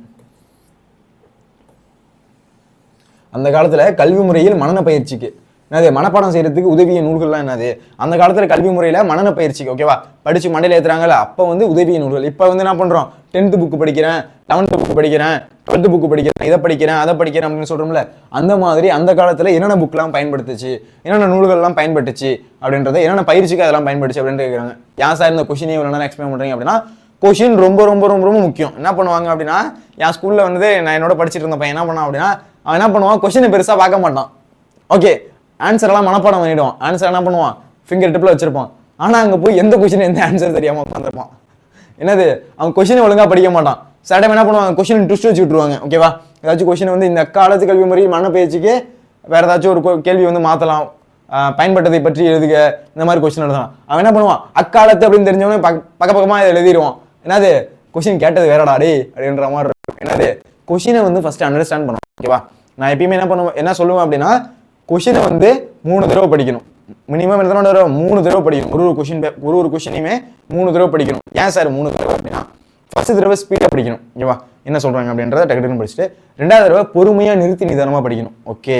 அந்த காலத்துல கல்வி முறையில் மனன பயிற்சிக்கு என்னது மனப்பாடம் செய்யறதுக்கு உதவிய நூல்கள்லாம் என்னது அந்த காலத்துல கல்வி முறையில மனன பயிற்சிக்கு ஓகேவா படிச்சு மண்டையில ஏத்துறாங்கல்ல அப்ப வந்து உதவிய நூல்கள். இப்ப வந்து என்ன பண்றோம் 10th புக் படிக்கிறேன் 11th புக் படிக்கிறேன் 12th புக் படிக்கிறேன் இதை படிக்கிறேன் அதை படிக்கிறேன் அப்படின்னு சொல்றோம்ல அந்த மாதிரி அந்த காலத்துல என்னென்ன புக்லாம் பயன்படுத்துச்சு என்னென்ன நூல்கள்லாம் பயன்பட்டுச்சு அப்படின்றத என்னென்ன பயிற்சிக்கு அதெல்லாம் பயன்படுச்சு அப்படின்னு கேட்குறாங்க. ஏன் சார் இந்த கொஸ்டினை இவ்வளவு நேரம் எக்ஸ்பிளைன் பண்றீங்க அப்படின்னா கொஸ்டின் ரொம்ப ரொம்ப ரொம்ப ரொம்ப முக்கியம். என்ன பண்ணுவாங்க அப்படின்னா என் ஸ்கூல்ல வந்து நான் என்னோட படிச்சுட்டு இருந்த பையன் என்ன பண்ணான் அப்படின்னா அவன் என்ன பண்ணுவான் கொஸ்டினை பெருசா பார்க்க மாட்டான். ஓகே ஆன்சர் எல்லாம் மனப்பாடம் பண்ணிடுவான். ஆன்சர் என்ன பண்ணுவான் ஃபிங்கர் டிப்ல வச்சிருப்பான். ஆனா அங்க போய் எந்த கொஸ்டின் எந்த ஆன்சர் தெரியாம உட்காந்துருப்பான். என்னது அவன் கொஸ்டினை ஒழுங்கா படிக்க மாட்டான். சில டைம் என்ன பண்ணுவாங்க கொஸ்டின் ட்விஸ்ட் வச்சு விட்டுருவாங்க. ஓகேவா ஏதாச்சும் கொஸ்டின் வந்து இந்த காலத்து கல்வி முறையில் மன பயிற்சிக்கு வேற ஏதாச்சும் ஒரு கேள்வி வந்து மாத்தலாம் பயன்பட்டதை பற்றி எழுதுக இந்த மாதிரி கொஸ்டின் எழுதலாம். அவன் என்ன பண்ணுவான் அக்காலத்து அப்படின்னு தெரிஞ்சவனே பக்கமா இதை எழுதிடுவான். என்னது கொஸ்டின் கேட்டது வேறடா டே அப்படின்ற மாதிரி இருக்கும். என்னது கொஸ்டினை வந்து ஃபர்ஸ்ட் அண்டர்ஸ்டாண்ட் பண்ணணும். ஓகேவா நான் எப்பயுமே என்ன சொல்லுவேன் அப்படின்னா கொஸ்டினை வந்து 3 தடவை படிக்கணும். மினிமம் எத்தனை தடவை 3 தடவை படிக்கணும். ஒரு கொஸ்டினையுமே 3 தடவை படிக்கணும். ஏன் சார் 3 தடவை அப்படின்னா ஃபர்ஸ்ட் தடவை ஸ்பீடா படிக்கணும். ஓகேவா என்ன சொல்றாங்க அப்படின்றத டக்கு படிச்சுட்டு 2வது தடவை பொறுமையா நிறுத்தி நிதானமா படிக்கணும். ஓகே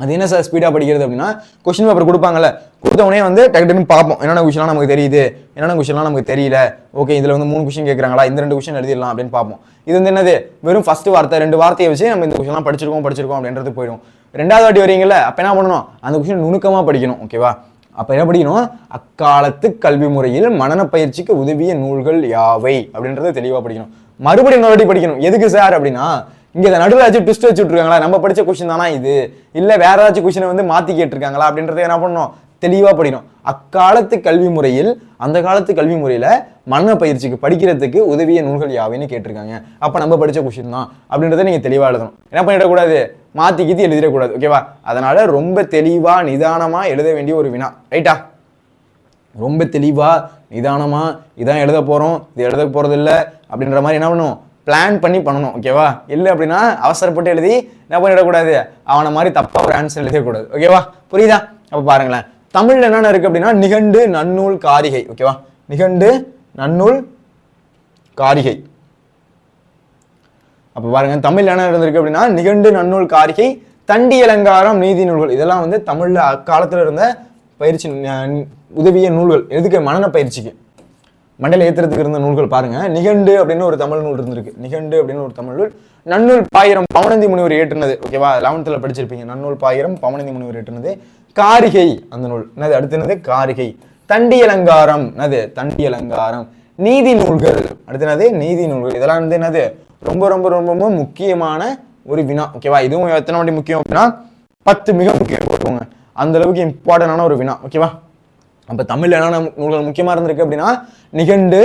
அது என்ன சார் ஸ்பீடா படிக்கிறது அப்படின்னா கொஸ்டின் பேப்பர் கொடுப்பாங்கல்ல கொடுத்த உடனே வந்து டக்கு பார்ப்போம் என்னென்ன கொஸ்டின்லாம் நமக்கு தெரியுது என்னென்ன கொஸ்டின்லாம் நமக்கு தெரியல. ஓகே இதுல வந்து 3 கொஸ்டின் கேட்கறாங்களா இந்த 2 கொஸ்டின் எழுதிடலாம் அப்படின்னு பார்ப்போம். இது வந்து என்னது வெறும் ஃபர்ஸ்ட் வார்த்தை 2 வார்த்தையை வச்சு நம்ம இந்த கொஸ்டின்லாம் படிச்சிருக்கோம் அப்படின்றது போயிடும். 2வது வாட்டி வரீங்கல்ல அப்ப என்ன பண்ணணும் அந்த கொஸ்டின் நுணுக்கமா படிக்கணும். ஓகேவா அப்ப என்ன படிக்கணும் அக்காலத்து கல்வி முறையில் மனன பயிற்சிக்கு உதவிய நூல்கள் யாவை அப்படின்றத தெளிவா படிக்கணும். மறுபடியும் இன்னொரு வாட்டி படிக்கணும். எதுக்கு சார் அப்படின்னா இங்க நடுவில் ஏதாச்சும் ட்விஸ்ட் வச்சு விட்டுருக்காங்களா நம்ம படிச்ச கொஸ்டின் தானா இது இல்ல வேற ஏதாச்சும் கொஸ்டினை வந்து மாத்தி கேட்டிருக்காங்களா அப்படின்றத என்ன பண்ணணும் தெளிவா படிக்கணும். அக்காலத்து கல்வி முறையில் அந்த காலத்து கல்வி முறையில மன பயிற்சிக்கு படிக்கிறதுக்கு உதவிய நூல்கள் யாவைன்னு கேட்டிருக்காங்க. அப்ப நம்ம படிச்ச கொஸ்டின் தான் அப்படின்றத நீங்க தெளிவா எழுதணும். என்ன பண்ணிடக்கூடாது மாத்தி கீத்தி எழுதிடக்கூடாது. ஓகேவா அதனால ரொம்ப தெளிவா நிதானமா எழுத வேண்டிய ஒரு வினா. ரைட்டா ரொம்ப தெளிவா நிதானமா இதான் எழுத போறோம் இது எழுத போறது இல்லை அப்படின்ற மாதிரி என்ன பண்ணும் பிளான் பண்ணி பண்ணணும். ஓகேவா இல்லை அப்படின்னா அவசரப்பட்டு எழுதி என்ன பண்ணிடக்கூடாது அவனை மாதிரி தப்பா ஒரு ஆன்சர் எழுதக்கூடாது. ஓகேவா புரியுதா அப்ப பாருங்களேன் தமிழ்ல என்னென்ன இருக்கு அப்படின்னா நிகண்டு நன்னூல் காரிகை. ஓகேவா நிகண்டு நன்னூல் காரிகை. அப்ப பாருங்க தமிழ்ல என்ன இருந்திருக்கு அப்படின்னா நிகண்டு நன்னூல் காரிகை தண்டி அலங்காரம் நீதி நூல்கள் இதெல்லாம் வந்து தமிழ்ல அக்காலத்துல இருந்த பயிற்சி உதவிய நூல்கள் எதுக்கு மனன பயிற்சிக்கு மண்டையில ஏத்துறதுக்கு இருந்த நூல்கள். பாருங்க நிகண்டு அப்படின்னு ஒரு தமிழ் நூல் இருந்திருக்கு. நிகண்டு அப்படின்னு ஒரு தமிழ் நூல். நன்னூல் பாயிரம் பவனந்தி முனிவர் ஏற்றுனது. ஓகேவா 11th படிச்சிருப்பீங்க. நன்னூல் பாயிரம் பவனந்தி முனிவர் ஏற்றுனது. காரிகை அந்த நூல் என்னது அடுத்து என்னது காரிகை. தண்டி அலங்காரம் என்னது தண்டி அலங்காரம். நீதி நூல்கள் அடுத்து என்னது நீதி நூல்கள். இதெல்லாம் வந்து என்னது ரொம்ப ரொம்ப ரொம்ப ரொம்ப முக்கியமான ஒரு வினா. ஓகேவா இதுவும் எத்தனை வாட்டி முக்கியம் அப்படின்னா 10 மிக முக்கியம் போட்டுக்கோங்க. அந்த அளவுக்கு இம்பார்ட்டன்டான ஒரு வினா. ஓகேவா அப்ப தமிழ்ல என்னென்ன நூல்கள் முக்கியமா இருந்திருக்கு அப்படின்னா நிகண்டு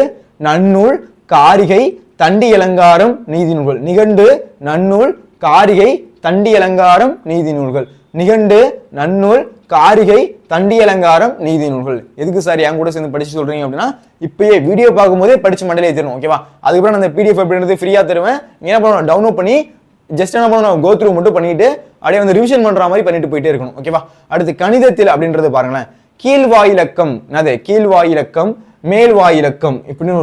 நன்னூல் காரிகை தண்டி அலங்காரம் நீதி நூல்கள். நிகண்டு நன்னூல் காரிகை தண்டி அலங்காரம் நீதி நூல்கள். நிகண்டு நன்னூல் காரிகை தண்டி அலங்காரம் நீதி நூல்கள். எதுக்கு சார் என் கூட சேர்ந்து படிச்சு சொல்றீங்க அப்படின்னா இப்பயே வீடியோ பார்க்கும்போதே படிச்சு மண்டலே ஏற்றணும். ஓகேவா அதுக்கப்புறம் அந்த PDF அப்படின்றது ஃப்ரீயா தருவேன். என்ன பண்ணணும் டவுன்லோட் பண்ணி ஜஸ்ட் என்ன பண்ணணும் கோ த்ரூ மட்டும் பண்ணிட்டு அப்படியே வந்து ரிவிஷன் பண்ற மாதிரி பண்ணிட்டு போயிட்டே இருக்கணும். ஓகேவா அடுத்து கணிதத்தில் அப்படின்றது பாருங்களேன் கீழ்வாயிலக்கம் என்னது கீழ்வாயிலக்கம் மேல்வாயிலக்கம் இப்படின்னு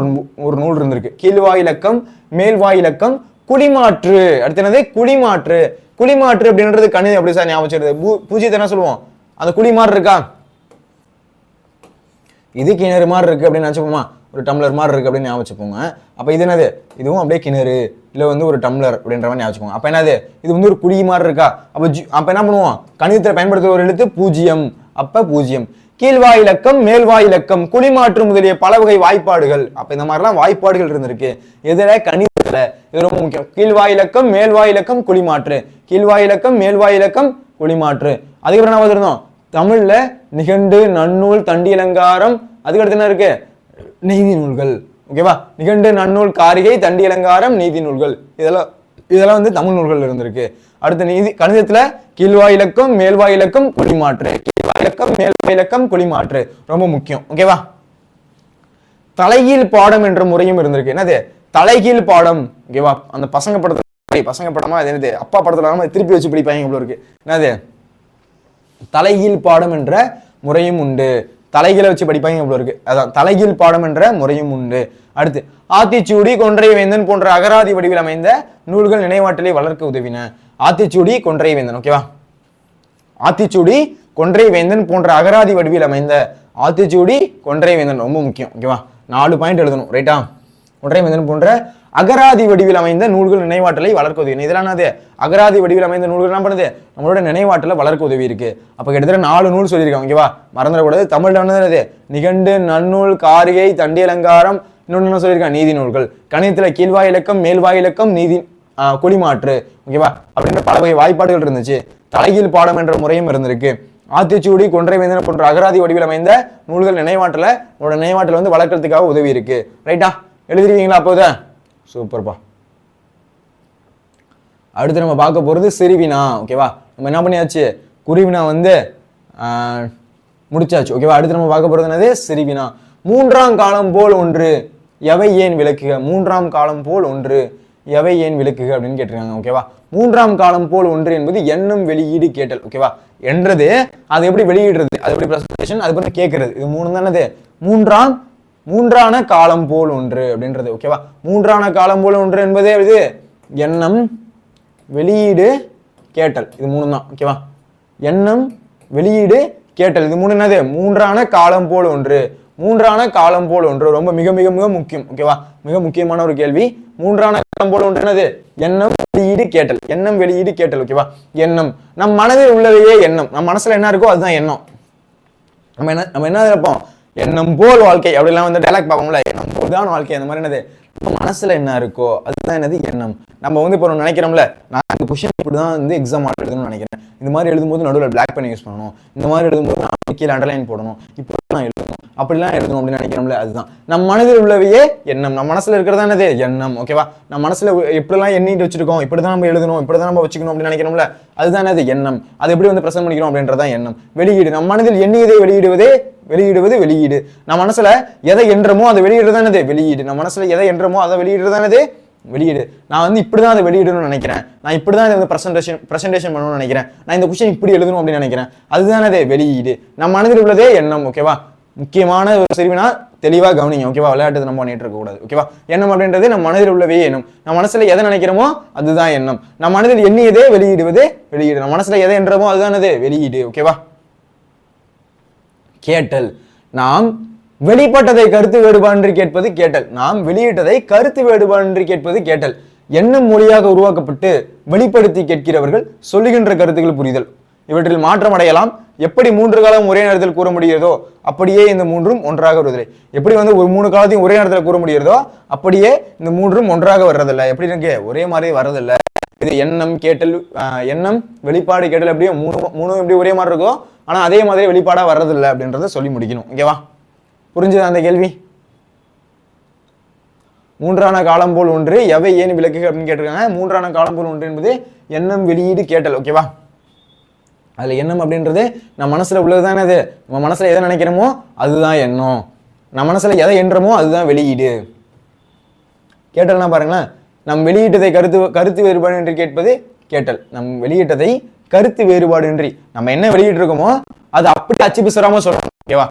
ஒரு நூல் இருந்திருக்கு. கீழ்வாயிலக்கம் மேல்வாயிலக்கம் குடிமாற்று அடுத்து என்னது குடிமாற்று. குடிமாற்று அப்படின்றது கணிதம் எப்படி சார் ஞாபகம் பூஜ்ஜியத்தை என்ன சொல்லுவோம் அந்த குழி மாதிரி இருக்கா இது கிணறு மாதிரி இருக்கு அப்படின்னு நினைச்சுப்போமா ஒரு டம்ளர் மாதிரி இருக்கு அப்படின்னு ஞாபகம். அப்ப இது என்னது இதுவும் அப்படியே கிணறு இல்ல வந்து ஒரு டம்ளர் அப்படின்ற மாதிரி ஞாபகம். அப்ப என்னது இது வந்து ஒரு குழி மாதிரி இருக்கா அப்ப என்ன பண்ணுவோம் கணிதத்தை பயன்படுத்துற ஒரு எழுத்து பூஜ்ஜியம். அப்ப பூஜ்ஜியம். கீழ்வாயிலக்கம் மேல்வாயிலக்கம் குழிமாற்று முதலிய பல வகை வாய்ப்பாடுகள். அப்ப இந்த மாதிரிலாம் வாய்ப்பாடுகள் இருந்திருக்கு எதிர கணிதத்துல. இது ரொம்ப முக்கியம். கீழ்வாயிலக்கம் மேல்வாயிலக்கம் குழிமாற்று கீழ்வாயிலக்கம் மேல்வாயிலக்கம் குழிமாற்று. அதுக்கப்புறம் என்ன இருந்தோம் தமிழ்ல நிகண்டு நன்னூல் தண்டி அலங்காரம் அதுக்கடுத்து என்ன இருக்கு நீதி நூல்கள். ஓகேவா நிகண்டு நன்னூல் காரிகை தண்டி அலங்காரம் நீதி நூல்கள் இதெல்லாம் வந்து தமிழ் நூல்கள் இருந்திருக்கு. அடுத்த நீதி கணிதத்துல கீழ்வாயிலக்கம் மேல்வாயிலக்கம் குழிமாற்று கீழ்வாயிலக்கம் மேல்வாயிலக்கம் குழிமாற்று ரொம்ப முக்கியம். ஓகேவா தலைகீழ் பாடம் என்ற முறையும் இருந்திருக்கு. என்னது தலைகீழ் பாடம். ஓகேவா அந்த பசங்க படமா அது என்னது அப்பா படத்துல திருப்பி வச்சு படிப்பாங்க இவ்வளவு இருக்கு. என்னது தலைகீழ் பாடம் என்ற முறையும் உண்டு. தலைகீழ வச்சு படிப்பாங்க இவ்வளவு இருக்கு. அதான் தலைகீழ் பாடம் என்ற முறையும் உண்டு. அடுத்து ஆத்திச்சூடி கொன்றை வேந்தன் போன்ற அகராதி வடிவில் அமைந்த நூல்கள் நினைவாற்றலை வளர்க்க உதவின. ஆத்திச்சூடி, கொன்றை வேந்தன். ஓகேவா, ஆத்திச்சூடி, கொன்றை வேந்தன் போன்ற அகராதி வடிவில் அமைந்த ஆத்திச்சூடி, கொன்றை வேந்தன் ரொம்ப முக்கியம். ஓகேவா, 4 பாயிண்ட் எழுதணும். ரைட்டா, கொன்றை வேந்தன் போன்ற அகராதி வடிவில் அமைந்த நூல்கள் நினைவாற்றலை வளர்க்க உதவி. இதெல்லாம் என்னது? அகராதி வடிவில் அமைந்த நூல்கள் என்ன பண்ணுது? நம்மளோட நினைவாற்றலை வளர்க்க உதவி இருக்கு. அப்ப கிட்டத்தட்ட 4 நூல் சொல்லியிருக்காங்க. ஓகேவா, மறந்துடக்கூடாது. தமிழ்ல வந்து நிகண்டு, நன்னூல், காரிகை, தண்டி அலங்காரம், இன்னொன்னு என்ன சொல்லியிருக்காங்க? நீதி நூல்கள். கணிதத்துல கீழ்வாய் இலக்கம், மேல்வாய் இலக்கம், நீதி குழிமாற்று. ஓகேவா, அப்படின்ற பல வகை வாய்ப்பாடுகள் இருந்துச்சு. தலைகீழ் பாடம் என்ற முறையும் இருந்திருக்கு. ஆத்திச்சூடி, கொன்றை வேந்தன் போன்ற அகராதி வடிவில் அமைந்த நூல்கள் நினைவாற்றலை உங்களோட நினைவாற்றல் வந்து வளர்க்கறதுக்காக உதவி இருக்கு. ரைட்டா, எழுதிருக்கீங்களா? அப்போத சூப்பர்ப்பா. அடுத்து நம்ம பார்க்க போறது சிறுவினா. ஓகேவா, நம்ம என்ன பண்ணியாச்சு? குருவினா வந்து முடிச்சாச்சு. ஓகேவா, அடுத்து நம்ம பார்க்க போறது என்னது? சிறுவினா. 3ஆம் காலம் போல் ஒன்று எவை ஏன் விளக்குக? 3ஆம் காலம் போல் ஒன்று எவை ஏன் விளக்குக அப்படின்னு கேட்டிருக்காங்க. ஓகேவா, 3ஆம் காலம் போல் ஒன்று என்பது எண்ணும், வெளியீடு, கேட்டல். ஓகேவா, என்றது அது எப்படி வெளியிடுறது, அது எப்படி பிரசன்டேஷன், அது பண்ணி கேட்கறது. இது 3 தானது? மூன்றான காலம் போல் ஒன்று அப்படின்றது. ஓகேவா, 3ஆன காலம் போல் ஒன்று என்பதே இது எண்ணம், வெளியீடு, கேட்டல். இது 3 தான். ஓகேவா, எண்ணம், வெளியீடு, கேட்டல். இது 3 என்னது? 3ஆன காலம் போல் ஒன்று. 3ஆன காலம் போல் ஒன்று ரொம்ப மிக மிக மிக முக்கியம். ஓகேவா, மிக முக்கியமான ஒரு கேள்வி. 3ஆன காலம் போல் ஒன்று என்னது? எண்ணம், வெளியீடு, கேட்டல். எண்ணம், வெளியீடு, கேட்டல். ஓகேவா, எண்ணம் நம் மனதில் உள்ளவையே எண்ணம். நம்ம மனசுல என்ன இருக்கோ அதுதான் எண்ணம். நம்ம என்ன நினைப்போம்? எண்ணம் போல் வாழ்க்கை அப்படிலாம் வந்து டைலாக் பார்ப்போம்ல, எண்ணம் போல் தான் வாழ்க்கை. அந்த மாதிரி என்னது? நம்ம மனசுல என்ன இருக்கோ அதுதான் என்னது? எண்ணம். நம்ம வந்து இப்போ நினைக்கிறோம்ல, நான் இந்த கொஸ்டின் இப்படிதான் வந்து எக்ஸாம் எழுதணும்னு நினைக்கிறேன், இந்த மாதிரி எழுதும்போது நடுவில் பிளாக் பண்ணி யூஸ் பண்ணணும், இந்த மாதிரி எழுதும்போது நான் கீழே அண்டர்லைன் போடணும், இப்படி நான் எழுதணும், அப்படிலாம் எழுதணும் அப்படின்னு நினைக்கிறோம்ல, அதுதான் நம்ம மனதில் உள்ளவையே எண்ணம். நம்ம மனசுல இருக்கிறதா என்னது? எண்ணம். ஓகேவா, நம்ம மனசுல எப்படிலாம் எண்ணிட்டு வச்சிருக்கோம், இப்படிதான் நம்ம எழுதணும், இப்படிதான் நம்ம வச்சுக்கணும் அப்படின்னு நினைக்கிறோம்ல, அதுதான் என்னது? எண்ணம். அது எப்படி வந்து பிரசன்ட் பண்ணிக்கிறோம் அப்படின்றதான் எண்ணம். வெளியீடு, நம்ம மனதில் எண்ணியதை வெளியிடுவது வெளியீடு. நம்ம மனசுல எதை என்றமோ அதை வெளியிடுறதானது வெளியீடு. நம்ம மனசுல எதை என்றமோ அதை வெளியிடுறதானது வெளியீடு. நான் வந்து இப்படிதான் அதை வெளியிடணும்னு நினைக்கிறேன், நான் இப்படிதான் இதை வந்து பிரசன்டேஷன் பண்ணணும்னு நினைக்கிறேன், நான் இந்த கொஸ்டின் இப்படி எழுதணும் அப்படின்னு நினைக்கிறேன், அதுதானது வெளியீடு. நம்ம மனதில் உள்ளதே எண்ணம். ஓகேவா, முக்கியமான ஒரு சரிவினா தெளிவாக கவனிங்க. ஓகேவா, விளையாட்டு நம்ம பண்ணிட்டு இருக்க கூடாது. ஓகேவா, எண்ணம் அப்படின்றது நம்ம மனதில் உள்ளவே எண்ணம். நம்ம மனசுல எதை நினைக்கிறோமோ அதுதான் எண்ணம். நம்ம மனதில் எண்ணியதே வெளியிடுவது வெளியீடு. நம்ம மனசுல எதை என்றமோ அதுதானது வெளியீடு. ஓகேவா, கேட்டல். நாம் வெளிப்பட்டதை கருத்து வேறுபாடின்றி கேட்பது கேட்டல். நாம் வெளியிட்டதை கருத்து வேறுபாடின்றி கேட்பது கேட்டல். எண்ணம் மொழியாக உருவாக்கப்பட்டு வெளிப்படுத்தி கேட்கிறவர்கள் சொல்லுகின்ற கருத்துக்கள் புரிதல். இவற்றில் மாற்றம் அடையலாம். எப்படி 3 காலம் ஒரே நேரத்தில் கூற முடிகிறதோ அப்படியே இந்த 3ம் ஒன்றாக வருவதில்லை. எப்படி வந்து ஒரு 3 காலத்தையும் ஒரே நேரத்தில் கூற முடிகிறதோ அப்படியே இந்த 3ம் ஒன்றாக வர்றதில்லை. எப்படி இருக்கு? ஒரே மாதிரி வர்றதில்லை. இது எண்ணம், கேட்டல், எண்ணம், வெளிப்பாடு, கேட்டல் எப்படியும் மூணும் எப்படி ஒரே மாதிரி இருக்கோ ஆனா அதே மாதிரி வெளிப்பாடா வர்றதில்லை அப்படின்றத சொல்லி முடிக்கணும். ஓகேவா, புரிஞ்சுதா அந்த கேள்வி? 3ஆன காலம் போல் ஒன்று எவை ஏன் விளக்குக அப்படின்னு கேட்டிருக்காங்க. 3ஆன காலம் போல் ஒன்று என்பது எண்ணம், வெளியீடு, கேட்டல். ஓகேவா, அதுல எண்ணம் அப்படின்றது நம்ம மனசுல உள்ளதுதானே. அது நம்ம மனசுல எதை நினைக்கிறோமோ அதுதான் எண்ணம். நம்ம மனசுல எதை எண்ணுறமோ அதுதான் வெளியீடு. கேட்டல்னா பாருங்களேன், நம் வெளியீட்டதை கருத்து வேறுபாடு என்று கேட்பது கேட்டல். நம் வெளியிட்டதை கருத்து வேறுபாடு இன்றி நம்ம என்ன வெளியிட்டு இருக்கோமோ அது அப்படி அச்சு பிசுறாம சொல்லணும். ஓகேவா,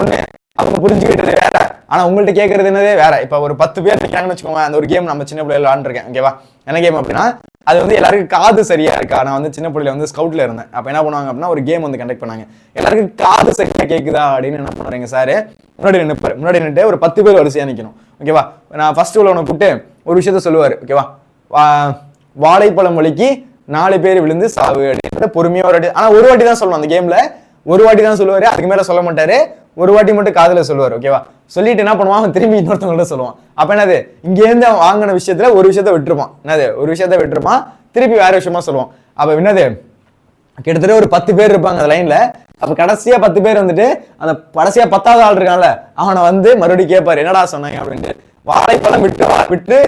ஒண்ணு அவங்க புரிஞ்சுக்கிட்டது வேற, ஆனா உங்கள்ட்ட கேட்கறது என்னதே வேற. இப்ப ஒரு 10 பேர் இருக்காங்கன்னு வச்சுக்கோங்க. அந்த ஒரு கேம் நம்ம சின்ன பிள்ளைல விளாண்டுருக்கேன். ஓகேவா, என்ன கேம் அப்படின்னா அது வந்து எல்லாருக்கும் காது சரியா இருக்கா. நான் வந்து சின்ன பிள்ளைல வந்து ஸ்கவுட்ல இருந்தேன். அப்ப என்ன பண்ணுவாங்க அப்படின்னா ஒரு கேம் வந்து கண்டக்ட் பண்ணாங்க. எல்லாருக்கும் காது சரியா கேக்குதா அப்படின்னு என்ன பண்றீங்க சார், முன்னாடி நின்று ஒரு 10 பேர் வரிசையா நிக்கணும். ஓகேவா, நான் ஃபர்ஸ்ட் உள்ளவனை கூப்பிட்டு ஒரு விஷயத்த சொல்லுவாரு. ஓகேவா, வாழைப்பழம் வலிக்கு 4 பேர் விழுந்து சாவு அப்படின்றத பொறுமையா ஒரு வாட்டி, ஆனா ஒரு வாட்டி தான் சொல்லணும். அந்த கேம்ல ஒரு வாட்டி தான் சொல்லுவாரு, அதுக்கு மேல சொல்ல மாட்டாரு. ஒரு வாட்டி மட்டும் காதுல சொல்லுவார். ஓகேவா, சொல்லிட்டு என்ன பண்ணுவான், திரும்பி இன்னொருத்தவங்கள்ட்ட சொல்லுவான். அப்ப என்னது, இங்க இருந்து வாங்கின விஷயத்துல ஒரு விஷயத்த விட்டுருப்பான். என்னது, ஒரு விஷயத்த விட்டுருப்பான், திருப்பி வேற விஷயமா சொல்லுவான். அப்ப என்னது, கிட்டத்தட்ட ஒரு 10 பேர் இருப்பாங்க அந்த லைன்ல. அப்ப கடைசியா 10 பேர் வந்துட்டு அந்த கடைசியா 10வது ஆள் இருக்கான்ல அவனை வந்து மறுபடியும் கேட்பாரு, என்னடா சொன்னாங்க அப்படின்ட்டு. வாழைப்பழம் விட்டு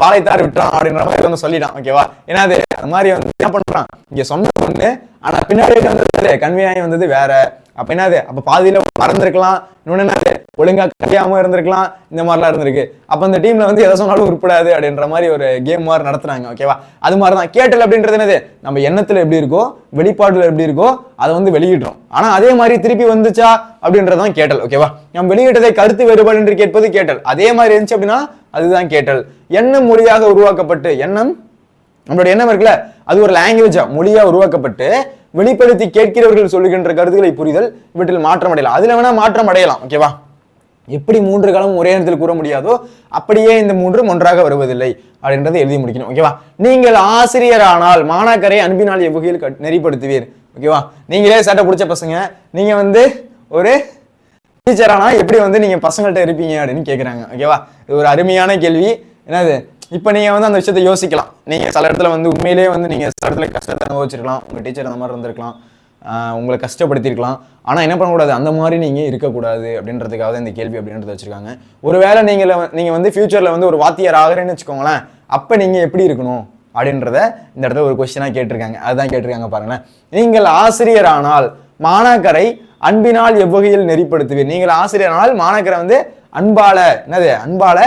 வாழைத்தார் விட்டுறான் அப்படின்ற மாதிரி வந்து சொல்லிட்டான். ஓகேவா, ஏன்னா அது அந்த மாதிரி வந்து என்ன பண்றான், இங்க சொன்ன ஒண்ணு ஆனா பின்னாடி வந்து கன்வியாகி வந்தது வேற. அப்ப என்னது, அப்ப பாதியில மறந்துருக்கலாம், இன்னொன்னு என்னது ஒழுங்கா கட்டியாம இருந்திருக்கலாம், இந்த மாதிரிலாம் இருந்திருக்கு. அப்ப அந்த டீம்ல வந்து எதை சொன்னாலும் உருப்படாது அப்படின்ற மாதிரி ஒரு கேம் மாதிரி நடத்துறாங்க. ஓகேவா, அது மாதிரிதான் கேட்டல் அப்படின்றது என்னது, நம்ம எண்ணத்துல எப்படி இருக்கோ வெளிப்பாடுல எப்படி இருக்கோ அதை வந்து வெளியிடுறோம். ஆனா அதே மாதிரி திருப்பி வந்துச்சா அப்படின்றதான் கேட்டல். ஓகேவா, நம்ம வெளியிட்டதை கருத்து வேறுபாடு என்று கேட்பது கேட்டல். அதே மாதிரி இருந்துச்சு அப்படின்னா அதுதான் கேட்டல். எண்ணம் மொழியாக உருவாக்கப்பட்டு, எண்ணம் நம்மளோட எண்ணம் இருக்குல்ல, அது ஒரு லாங்குவேஜா மொழியா உருவாக்கப்பட்டு வெளிப்படுத்தி கேட்கிறவர்கள் சொல்லுகின்ற கருத்துக்களை புரிதல், இவற்றில் மாற்றம் அடையலாம். அதுல வேணா மாற்றம் அடையலாம். ஓகேவா? எப்படி 3 காலம் ஒரே நேரத்தில் கூற முடியாதோ அப்படியே இந்த 3 ஒன்றாக வருவதில்லை அப்படின்றத எழுதி முடிக்கணும். ஓகேவா? நீங்கள் ஆசிரியர் ஆனால் மாணாக்கரை அன்பினால் எவ்வகையில் நெறிப்படுத்துவீர். ஓகேவா? நீங்களே சட்டை பிடிச்ச பசங்க, நீங்க வந்து ஒரு டீச்சர் ஆனா எப்படி வந்து நீங்க பசங்கள்ட்ட இருப்பீங்க அப்படின்னு கேட்குறாங்க. ஓகேவா? இது ஒரு அருமையான கேள்வி. என்னது, இப்போ நீங்க வந்து அந்த விஷயத்தை யோசிக்கலாம். நீங்க சில இடத்துல வந்து உண்மையிலேயே வந்து நீங்க சில இடத்துல கஷ்டத்தை அனுபவிச்சிருக்கலாம், உங்க டீச்சர் அந்த மாதிரி இருந்திருக்கலாம், உங்களை கஷ்டப்படுத்திருக்கலாம். ஆனால் என்ன பண்ணக்கூடாது, அந்த மாதிரி நீங்கள் இருக்கக்கூடாது அப்படின்றதுக்காக இந்த கேள்வி அப்படின்றத வச்சுருக்காங்க. ஒருவேளை நீங்கள் வந்து ஃபியூச்சரில் வந்து ஒரு வாத்தியார் ஆகிறேன்னு வச்சுக்கோங்களேன், அப்போ நீங்கள் எப்படி இருக்கணும் அப்படின்றத இந்த இடத்துல ஒரு கொஸ்டினாக கேட்டிருக்காங்க. அதுதான் கேட்டிருக்காங்க பாருங்களேன். நீங்கள் ஆசிரியர் ஆனால் மாணாக்கரை அன்பினால் எவ்வகையில் நெறிப்படுத்துவீர். நீங்கள் ஆசிரியர் ஆனால் மாணாக்கரை வந்து அன்பால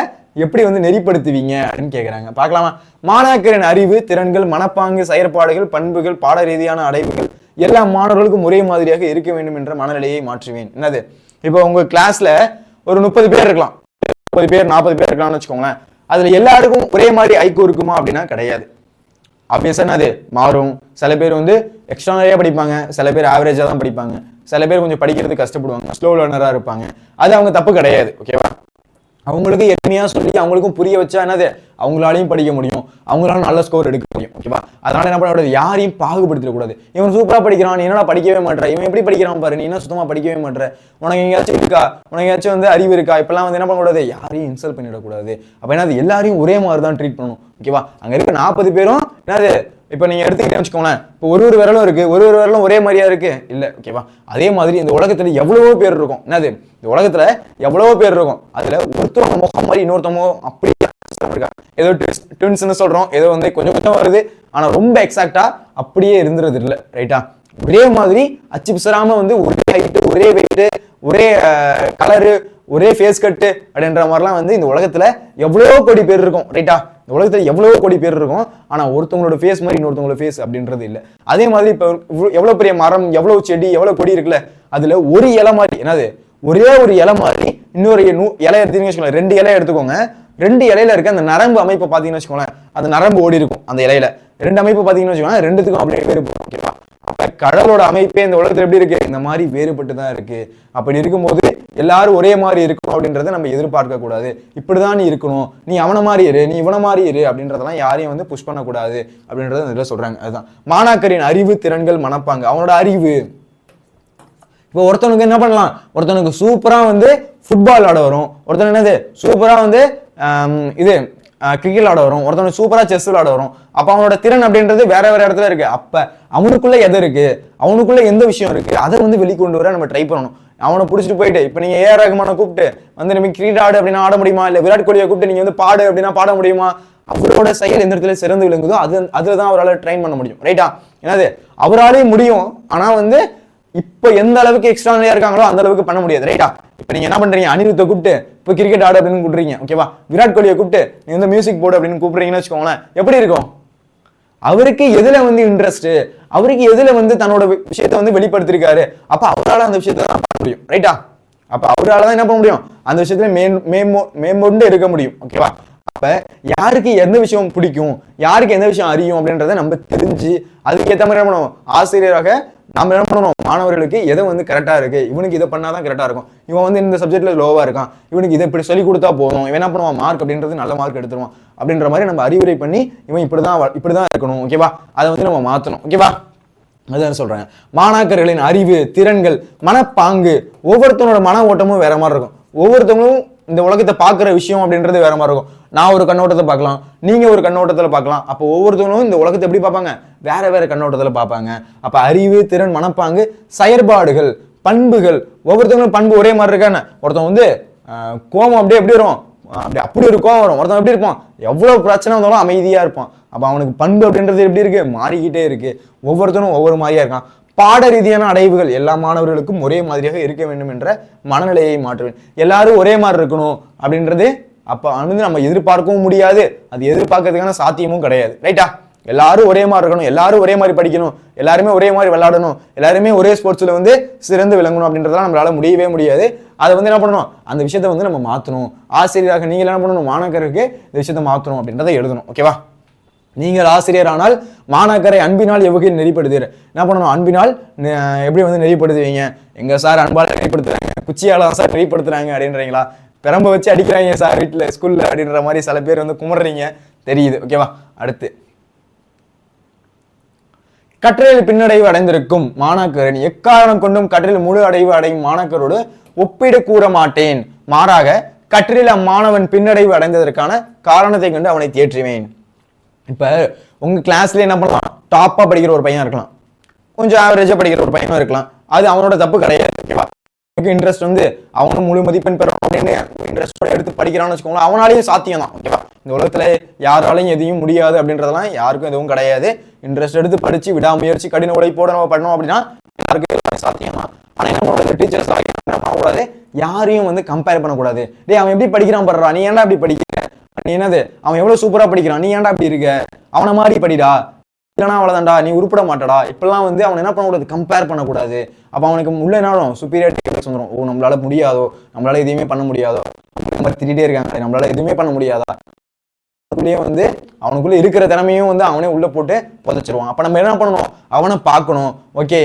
எப்படி வந்து நெறிப்படுத்துவீங்க அப்படின்னு கேட்குறாங்க. பார்க்கலாமா? மாணாக்கரின் அறிவு, திறன்கள், மனப்பாங்கு, செயற்பாடுகள், பண்புகள், பாட ரீதியான அடைவுகள் எல்லா மாணவர்களுக்கும் ஒரே மாதிரியாக இருக்க வேண்டும் என்ற மனநிலையை மாற்றுவேன். என்னது, இப்போ உங்க கிளாஸ்ல ஒரு 30 பேர் இருக்கலாம், 30 பேர் 40 பேர் இருக்கலாம்னு வச்சுக்கோங்களேன். அதுல எல்லாருக்கும் ஒரே மாதிரி ஐக்கியம் இருக்குமா அப்படின்னா கிடையாது. ஆப்வியஸா என்னது மாறும். சில பேர் வந்து எக்ஸ்ட்ரா நிறைய படிப்பாங்க, சில பேர் ஆவரேஜா தான் படிப்பாங்க, சில பேர் கொஞ்சம் படிக்கிறது கஷ்டப்படுவாங்க, ஸ்லோ லேர்னரா இருப்பாங்க. அது அவங்க தப்பு கிடையாது. ஓகேவா? அவங்களுக்கு எளிமையா சொல்லி அவங்களுக்கும் புரிய வச்சா என்னது அவங்களாலையும் படிக்க முடியும், அவங்களால நல்ல ஸ்கோர் எடுக்க முடியும். ஓகேவா? அதனால என்ன பண்ணக்கூடாது, யாரையும் பாகுபடுத்திடக்கூடாது. இவன் சூப்பரா படிக்கிறான், நீ என்னடா படிக்கவே மாட்டேற, இவன் எப்படி படிக்கிறான் பாரு, நீ என்ன சுத்தமா படிக்கவே மாட்டேற, உனக்கு எங்கேயாச்சும் இருக்கா, உனக்கு ஏதாச்சும் வந்து அறிவு இருக்கா, இப்பெல்லாம் வந்து என்ன பண்ணக்கூடாது, யாரையும் இன்சல்ட் பண்ணிடக்கூடாது. அப்ப என்னது, எல்லாரையும் ஒரே மாதிரி தான் ட்ரீட் பண்ணணும். ஓகேவா? அங்க இருக்க 40 பேரும் என்னது, இப்போ நீங்க எடுத்துக்கிட்டே வச்சுக்கோங்களேன், இப்போ ஒரு விரலும் இருக்கு, ஒரு விரலும் ஒரே மாதிரியா இருக்கு இல்ல. ஓகேவா? அதே மாதிரி இந்த உலகத்துல எவ்வளவோ பேர் இருக்கும். என்னது, இந்த உலகத்துல எவ்வளவோ பேர் இருக்கும். அதுல ஒருத்தவங்க முகம் மாதிரி இன்னொருத்தவங்க அப்படி இருக்கா, ஏதோ ட்வின்ஸ்னு சொல்றோம், ஏதோ வந்து கொஞ்சம் கொஞ்சம் வருது, ஆனா ரொம்ப எக்ஸாக்டா அப்படியே இருந்துறது இல்லை. ரைட்டா? ஒரே மாதிரி அச்சு பிசராம வந்து ஒரே ஹைட்டு, ஒரே வெயிட்டு, ஒரே கலரு, ஒரே ஃபேஸ் கட்டு அப்படின்ற மாதிரிலாம் வந்து இந்த உலகத்துல எவ்வளவோ கோடி பேர் இருக்கும். ரைட்டா? இந்த உலகத்துல எவ்வளவோ கோடி பேர் இருக்கும், ஆனா ஒருத்தவங்களோட ஃபேஸ் மாதிரி இன்னொருத்தவங்களோட ஃபேஸ் அப்படின்றது இல்லை. அதே மாதிரி இப்போ எவ்வளவு பெரிய மரம், எவ்வளவு செடி, எவ்வளவு கொடி இருக்குல்ல, அதுல ஒரு இலை மாதிரி, என்னது ஒரே ஒரு இலை மாதிரி இன்னொரு இலை எடுத்தீங்கன்னு வச்சுக்கோங்களேன், 2 இலையை எடுத்துக்கோங்க, 2 இலையில இருக்க அந்த நரம்பு அமைப்பை பார்த்தீங்கன்னு வச்சுக்கோங்களேன், அந்த நரம்பு ஓடி இருக்கும் அந்த இலையில. 2 அமைப்பு பார்த்தீங்கன்னு வச்சுக்கோங்களேன், 2த்துக்கும் அப்படியே வேறுபடும். ஓகேவா? அப்ப கடவுளோட அமைப்பே இந்த உலகத்துல எப்படி இருக்கு, இந்த மாதிரி வேறுபட்டு தான் இருக்கு. அப்படி இருக்கும்போது எல்லாரும் ஒரே மாதிரி இருக்கணும் அப்படின்றத நம்ம எதிர்பார்க்க கூடாது. இப்படிதான் நீ இருக்கணும், நீ அவன மாதிரி இரு, நீ இவன மாதிரி இரு அப்படின்றதெல்லாம் யாரையும் வந்து புஷ் பண்ணக்கூடாது அப்படின்றத இதுல சொல்றாங்க. அதுதான் மாணாக்கரின் அறிவு, திறன்கள், மனப்பாங்க. அவனோட அறிவு, இப்போ ஒருத்தனுக்கு என்ன பண்ணலாம், ஒருத்தனுக்கு சூப்பரா வந்து ஃபுட்பால் ஆட வரும், ஒருத்தன் என்னது சூப்பரா வந்து இது கிரிக்கெட் ஆட வரும், ஒருத்தனுக்கு சூப்பரா செஸ் விளையாட வரும். அப்ப அவனோட திறன் அப்படின்றது வேற வேற இடத்துல இருக்கு. அப்ப அவனுக்குள்ள எது இருக்கு, அவனுக்குள்ள எந்த விஷயம் இருக்கு, அதை வந்து வெளிக்கொண்டு வர நம்ம ட்ரை பண்ணணும். அவனை பிடிச்சிட்டு போயிட்டு இப்ப நீங்க ஏஆர் ரஹ்மானை கூப்பிட்டு வந்து நம்ம கிரிக்கெட் ஆடு அப்படின்னா ஆட முடியுமா, இல்ல விராட் கோலியை கூப்பிட்டு நீங்க வந்து பாடு அப்படின்னா பாட முடியுமா? அவரோட செயல் எந்த இடத்துல சிறந்து விளங்குதோ அதுதான் அவரால் ட்ரைன் பண்ண முடியும். ரைட்டா? என்னது அவராலே முடியும், ஆனா வந்து இப்ப எந்த அளவுக்கு எக்ஸ்ட்ரானியா இருக்காங்களோ அந்த அளவுக்கு பண்ண முடியாது. ரைட்டா? இப்ப நீங்க என்ன பண்றீங்க, அனிருத்தை கூப்பிட்டு இப்ப கிரிக்கெட் ஆடு அப்படின்னு கூப்பிடுறீங்க. ஓகேவா? விராட் கோலியை கூப்பிட்டு நீ வந்து மியூசிக் போர்டு அப்படின்னு கூப்பிடுறீங்கன்னு வச்சுக்கோங்களேன், எப்படி இருக்கும்? அவருக்கு எதுல வந்து இன்ட்ரெஸ்ட், அவருக்கு எதுல வந்து தன்னோட விஷயத்தை வந்து வெளிப்படுத்திருக்காரு, அப்ப அவரால் அந்த விஷயத்த தான் பண்ண முடியும். ரைட்டா? அப்ப அவரால் தான் என்ன பண்ண முடியும், அந்த விஷயத்துல மேம்பொண்டு இருக்க முடியும். ஓகேவா? அப்ப யாருக்கு எந்த விஷயம் பிடிக்கும், யாருக்கு எந்த விஷயம் அறியும் அப்படின்றத நம்ம தெரிஞ்சு அதுக்கு ஏற்ற மாதிரி என்ன பண்ணுவோம், ஆசிரியராக நம்ம என்ன பண்ணணும், மாணவர்களுக்கு எதை வந்து கரெக்டா இருக்கு, இவனுக்கு இதை பண்ணாதான் கரெக்டா இருக்கும், இவன் வந்து இந்த சப்ஜெக்ட்ல லோவா இருக்கான், இவனுக்கு இதை இப்படி சொல்லி கொடுத்தா போதும், இவன் என்ன பண்ணுவான் மார்க் அப்படின்றது நல்ல மார்க் எடுத்துருவான் அப்படின்ற மாதிரி நம்ம அறிவுரை பண்ணி இவன் இப்படிதான் இருக்கணும். ஓகேவா? அதை வந்து நம்ம மாத்தணும். ஓகேவா? அதுதான் சொல்றாங்க. மாணாக்கர்களின் அறிவு, திறன்கள், மனப்பாங்கு, ஒவ்வொருத்தனோட மன ஓட்டமும் வேற மாதிரி இருக்கும். ஒவ்வொருத்தவங்களும் இந்த உலகத்தை பார்க்குற விஷயம் அப்படின்றது வேற மாதிரி இருக்கும். நான் ஒரு கண்ணோட்டத்தை பார்க்கலாம், நீங்க ஒரு கண்ணோட்டத்தில் பார்க்கலாம். அப்போ ஒவ்வொருத்தவங்களும் இந்த உலகத்தை எப்படி பார்ப்பாங்க, வேற வேற கண்ணோட்டத்தில் பார்ப்பாங்க. அப்ப அறிவு, திறன், மனப்பாங்கு, செயற்பாடுகள், பண்புகள், ஒவ்வொருத்தவங்களும் பண்பு ஒரே மாதிரி இருக்கானே. ஒருத்தன் வந்து கோபம் அப்படியே எப்படி வரும், அப்படி ஒரு கோபம் வரும். ஒருத்தன் எப்படி இருப்பான், எவ்வளவு பிரச்சனை வந்தாலும் அமைதியா இருப்பான். அப்ப அவனுக்கு பண்பு அப்படின்றது எப்படி இருக்கு, மாறிக்கிட்டே இருக்கு. ஒவ்வொருத்தரும் ஒவ்வொரு மாதிரியா இருக்கான். பாட ரீதியான அடைவுகள் எல்லா மாணவர்களுக்கும் ஒரே மாதிரியாக இருக்க வேண்டும் என்ற மனநிலையை மாற்றுவேன். எல்லாரும் ஒரே மாதிரி இருக்கணும் அப்படின்றது அப்ப வந்து நம்ம எதிர்பார்க்கவும் முடியாது, அது எதிர்பார்க்கறதுக்கான சாத்தியமும் கிடையாது. ரைட்டா? எல்லாரும் ஒரே மாதிரி இருக்கணும், எல்லாரும் ஒரே மாதிரி படிக்கணும், எல்லாருமே ஒரே மாதிரி விளையாடணும், எல்லாருமே ஒரே ஸ்போர்ட்ஸ்ல வந்து சிறந்து விளங்கணும் அப்படின்றதெல்லாம் நம்மளால முடியவே முடியாது. அதை வந்து என்ன பண்ணணும், அந்த விஷயத்தை வந்து நம்ம மாற்றணும். ஆசிரியராக நீங்க என்ன பண்ணணும், மாணவருக்கு இந்த விஷயத்தை மாற்றணும் அப்படின்றத எழுதணும். ஓகேவா? நீங்கள் ஆசிரியர் ஆனால் மாணாக்கரை அன்பினால் எவ்வகையில் நெறிப்படுத்துகிற என்ன பண்ணணும்? அன்பினால் எப்படி வந்து நெறிப்படுத்துவீங்க? எங்க சார் அன்பால் நெறிப்படுத்துறாங்க, குச்சியால சார் நெறிப்படுத்துறாங்க அப்படின்றீங்களா? பெரம்ப வச்சு அடிக்கிறாங்க சார் வீட்டில் ஸ்கூல்ல அப்படின்ற மாதிரி சில பேர் வந்து குமர்றீங்க தெரியுது. ஓகேவா? அடுத்து, கற்றலில் பின்னடைவு அடைந்திருக்கும் மாணாக்கரின் எக்காரணம் கொண்டும் கற்றலில் முழு அடைவு அடையும் மாணாக்கரோடு ஒப்பிட கூற மாட்டேன், மாறாக கற்றலில் அம்மாணவன் பின்னடைவு அடைந்ததற்கான காரணத்தை கண்டு அவனை தேற்றுவேன். இப்ப உங்க கிளாஸ்ல என்ன பண்ணலாம்? டாப்பா படிக்கிற ஒரு பையன் இருக்கலாம், கொஞ்சம் ஆவரேஜா படிக்கிற ஒரு பையனும் இருக்கலாம். அது அவனோட தப்பு கிடையாது. ஓகேவா? இன்ட்ரெஸ்ட் வந்து அவனும் முழு மதிப்பெண் பெறணும் அப்படின்னு இன்ட்ரெஸ்டோட எடுத்து படிக்கிறான்னு வச்சுக்கோங்களேன், அவனாலையும் சாத்தியம் தான். ஓகேவா? இந்த உலகத்துல யாராலையும் எதையும் முடியாது அப்படின்றதெல்லாம் யாருக்கும் எதுவும் கிடையாது. இன்ட்ரெஸ்ட் எடுத்து படிச்சு விடாமுயற்சி கடின உழைப்போட நம்ம பண்ணோம் அப்படின்னா யாருக்கும் சாத்தியம் தான். ஆனா என்ன டீச்சர்ஸ் கூடாது, யாரையும் வந்து கம்பேர் பண்ணக்கூடாது. டேய் அவன் எப்படி படிக்கிறான் படுறா, நீ ஏன்டா அப்படி படிக்கிற? நீ என்னது அவன் எவ்வளவு சூப்பரா படிக்கிறான், நீ ஏன்டா அப்படி இருக்க? அவனை மாதிரி படிடா, இல்லைனா அவ்வளவுதான்டா, நீ உருப்பட மாட்டடா. இப்பெல்லாம் வந்து அவன் என்ன பண்ணக்கூடாது? கம்பேர் பண்ணக்கூடாது. அப்ப அவனுக்கு உள்ள என்னாலும் சுப்பீரியாரிட்டி காம்ப்ளெக்ஸ் வந்துடும். ஓ நம்மளால முடியாதோ, நம்மளால எதுவுமே பண்ண முடியாதோ, நம்ம திட்டிகிட்டே இருக்காங்க, நம்மளால எதுவுமே பண்ண முடியாதா? அதுக்குள்ளேயே வந்து அவனுக்குள்ள இருக்கிற திறமையும் வந்து அவனே உள்ள போட்டு புதைச்சிருவான். அப்ப நம்ம என்ன பண்ணணும்? அவனை பார்க்கணும். ஓகே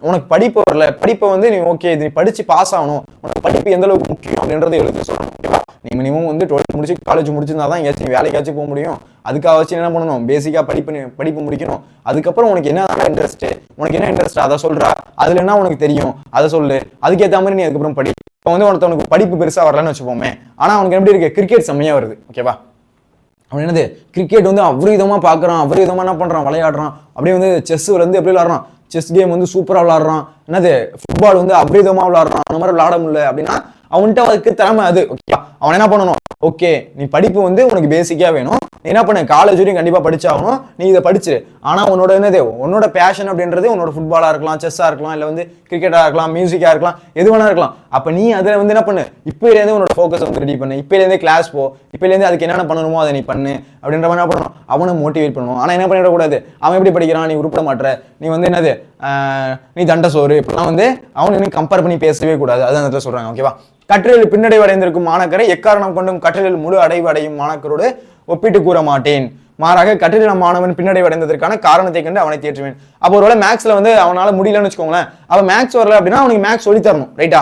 உனக்கு படிப்பு வரல, படிப்பை வந்து நீ ஓகே நீ படிச்சு பாஸ் ஆகணும், உனக்கு படிப்பு எந்த அளவுக்கு முக்கியம் அப்படின்றத எழுத சொல்லணும். ஓகேவா? நீ மினிமம் வந்து 12th முடிச்சு காலேஜ் முடிச்சிருந்தா தான் எங்கேயாச்சும் வேலைக்காச்சும் போக முடியும். அதுக்காக வச்சு என்ன பண்ணணும்? பேசிக்கா படிப்பு முடிக்கணும். அதுக்கப்புறம் உனக்கு என்ன இன்ட்ரெஸ்ட், உனக்கு என்ன இன்ட்ரெஸ்ட் அதை சொல்றா, அதுல என்ன உனக்கு தெரியும் அதை சொல்லு, அதுக்கேற்ற மாதிரி நீ அதுக்கப்புறம் படி. இப்போ வந்து உனக்கு படிப்பு பெருசா வரலன்னு வச்சுப்போமே, ஆனா அவனுக்கு எப்படி இருக்கு? கிரிக்கெட் செம்மையா வருது. ஓகேவா? அவன் என்னது கிரிக்கெட் வந்து அவ்விதமா பாக்குறான், அவ்விதமா என்ன பண்றான்? விளையாடுறான். அப்படியே வந்து செஸ் வந்து எப்படி விளையாடுறான்? செஸ் கேம் வந்து சூப்பரா விளையாடுறான். என்னது ஃபுட்பால் வந்து அப்ரீதமா விளையாடுறான். அந்த மாதிரி விளையாட முடியல அப்படின்னா அவன்கிட்ட அதுக்கு திறமை அது. ஓகே அவன் என்ன பண்ணணும்? ஓகே நீ படிப்பு வந்து உனக்கு பேசிக்கா வேணும், நீ என்ன பண்ண காலேஜ் வரையும் கண்டிப்பா படிச்சாகணும், நீ இதை படிச்சிரு. ஆனா உன்னோட என்னது உன்னோட பேஷன் அப்படின்றது உன்னோட ஃபுட்பாலா இருக்கலாம், செஸ்ஸா இருக்கலாம், இல்ல வந்து கிரிக்கெட்டா இருக்கலாம், மியூசிக்கா இருக்கலாம், எது வேணா இருக்கலாம். அப்ப நீ அதுல வந்து என்ன பண்ணு? இப்பயிலேருந்து உன்னோட ஃபோக்கஸ் வந்து ரெடி பண்ணு, இப்பயிலேருந்தே கிளாஸ் போ, இப்பயிலேருந்து அதுக்கு என்னென்ன பண்ணணுமோ அதை நீ பண்ணு அப்படின்ற மாதிரி என்ன பண்ணணும்? அவனை மோட்டிவேட் பண்ணணும். ஆனா என்ன பண்ணிடக்கூடாது? அவன் எப்படி படிக்கிறான், நீ உருப்பட மாட்டற, நீ வந்து என்னது நீ தண்ட சோறு, இப்பெல்லாம் வந்து அவனை கம்பேர் பண்ணி பேசவே கூடாது. அதான் சொல்றாங்க. ஓகேவா? கற்றலில் பின்னடைவு அடைந்திருக்கும் மாணாக்கரை எக்காரணம் கொண்டும் கற்றலில் முழு அடைவு அடையும் மாணாக்கரோடு ஒப்பிட்டு கூற மாட்டேன், மாறாக கற்றலில் மாணவன் பின்னடைவு அடைந்ததற்கான காரணத்தை கண்டு அவனை தேற்றுவேன். அப்போ ஒருவேளை மேக்ஸ்ல வந்து அவனால முடியலன்னு வச்சுக்கோங்களேன், அவன் மேக்ஸ் வரல அப்படின்னா அவனுக்கு மேக்ஸ் சொல்லி தரணும். ரைட்டா?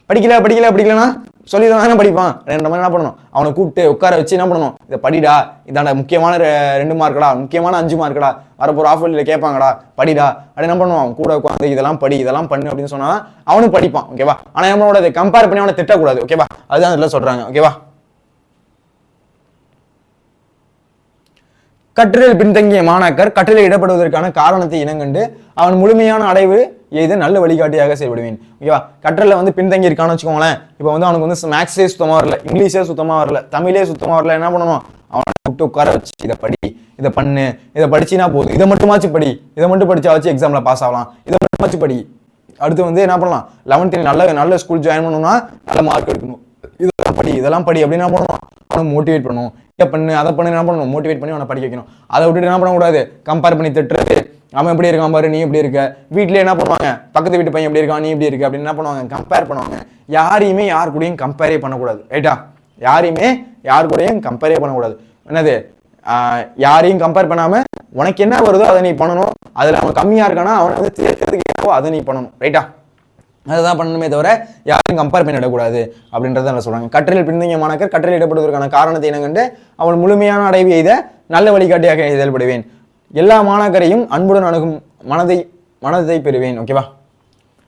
படிக்கலன்னா சொல்லி தானே படிப்பான். ரெண்டு மாதிரி என்ன பண்ணணும்? அவனை கூப்பிட்டு உட்கார வச்சு என்ன பண்ணணும்? இதை படிடா, இதாண்டா முக்கியமான 2 மார்க்கடா, முக்கியமான 5 மார்க்கடா, வரப்போற ஆஃபர்ல கேட்பாங்கடா, படிடா அப்படி என்ன பண்ணுவான்? கூட உட்காந்து இதெல்லாம் படி, இதெல்லாம் பண்ணு அப்படின்னு சொன்னா அவனும் படிப்பான். ஓகேவா? ஆனா நம்மளோட இதை கம்பேர் பண்ணி அவனை திட்டக்கூடாது. ஓகேவா? அதுதான் இதுல சொல்றாங்க. ஓகேவா? கற்றலில் பின்தங்கிய மாணாக்கர் கற்றலில் இடப்படுவதற்கான காரணத்தை இனங்கண்டு அவன் முழுமையான அடைவு எய்த நல்ல வழிகாட்டியாக செயல்படுவேன். ஓகேவா? கற்றலில் வந்து பின்தங்கி இருக்கான்னு வச்சுக்கோங்களேன், இப்போ வந்து அவனுக்கு வந்து மேக்ஸே சுத்தமா வரல, இங்கிலீஷே சுத்தமா வரல, தமிழே சுத்தமா வரல, என்ன பண்ணணும்? அவனை கூப்பிட்டு உட்கார வச்சு இதை படி, இதை பண்ணு, இதை படிச்சினா போதும், இதை மட்டுமாச்சு படி, இதை மட்டும் படிச்சா வச்சு எக்ஸாம்ல பாஸ் ஆகலாம், இதை மட்டுமாச்சு படி. அடுத்து வந்து என்ன பண்ணலாம்? 11th நல்ல ஸ்கூல் ஜாயின் பண்ணணும்னா நல்ல மார்க் எடுக்கணும், இதெல்லாம் படி அப்படின்னு என்ன பண்ணணும்? அவனை மோட்டிவேட் பண்ணணும். இதை பண்ணு அதை பண்ணு என்ன பண்ணணும்? மோட்டிவேட் பண்ணி அவனை படிக்க வைக்கணும். அதை விட்டுட்டு என்ன பண்ணக்கூடாது? கம்பேர் பண்ணி திட்டுறது, அவன் எப்படி இருக்கான் பாரு, நீ எப்படி இருக்க, வீட்டுல என்ன பண்ணுவாங்க? பக்கத்து வீட்டு பையன் எப்படி இருக்கான், நீ எப்படி இருக்க அப்படின்னு என்ன பண்ணுவாங்க? கம்பேர் பண்ணுவாங்க. யாரையுமே யார் கூடயும் கம்பேரே பண்ணக்கூடாது. ரைட்டா? யாரையுமே யார் கூடயும் கம்பேரே பண்ணக்கூடாது. என்னது யாரையும் கம்பேர் பண்ணாம உனக்கு என்ன வருதோ அதை நீ பண்ணணும். அதுல அவன் கம்மியா இருக்கானா அவனை வந்து சேர்க்கறதுக்கு என்னவோ அதை நீ பண்ணணும். ரைட்டா? அதுதான் பண்ணணுமே தவிர யாரையும் கம்பேர் பண்ணிடக்கூடாது அப்படின்றத சொல்றாங்க. கற்றலில் பின்தங்கிய மாணாக்கர் கற்றலில் இடப்படுவதற்கான காரணத்தை இனங்கண்டு அவன் முழுமையான அடைவு எய்த நல்ல வழிகாட்டியாக செயல்படுவேன். எல்லா மாணாக்கரையும் அன்புடன் அணுகும் மனதை பெறுவேன். ஓகேவா?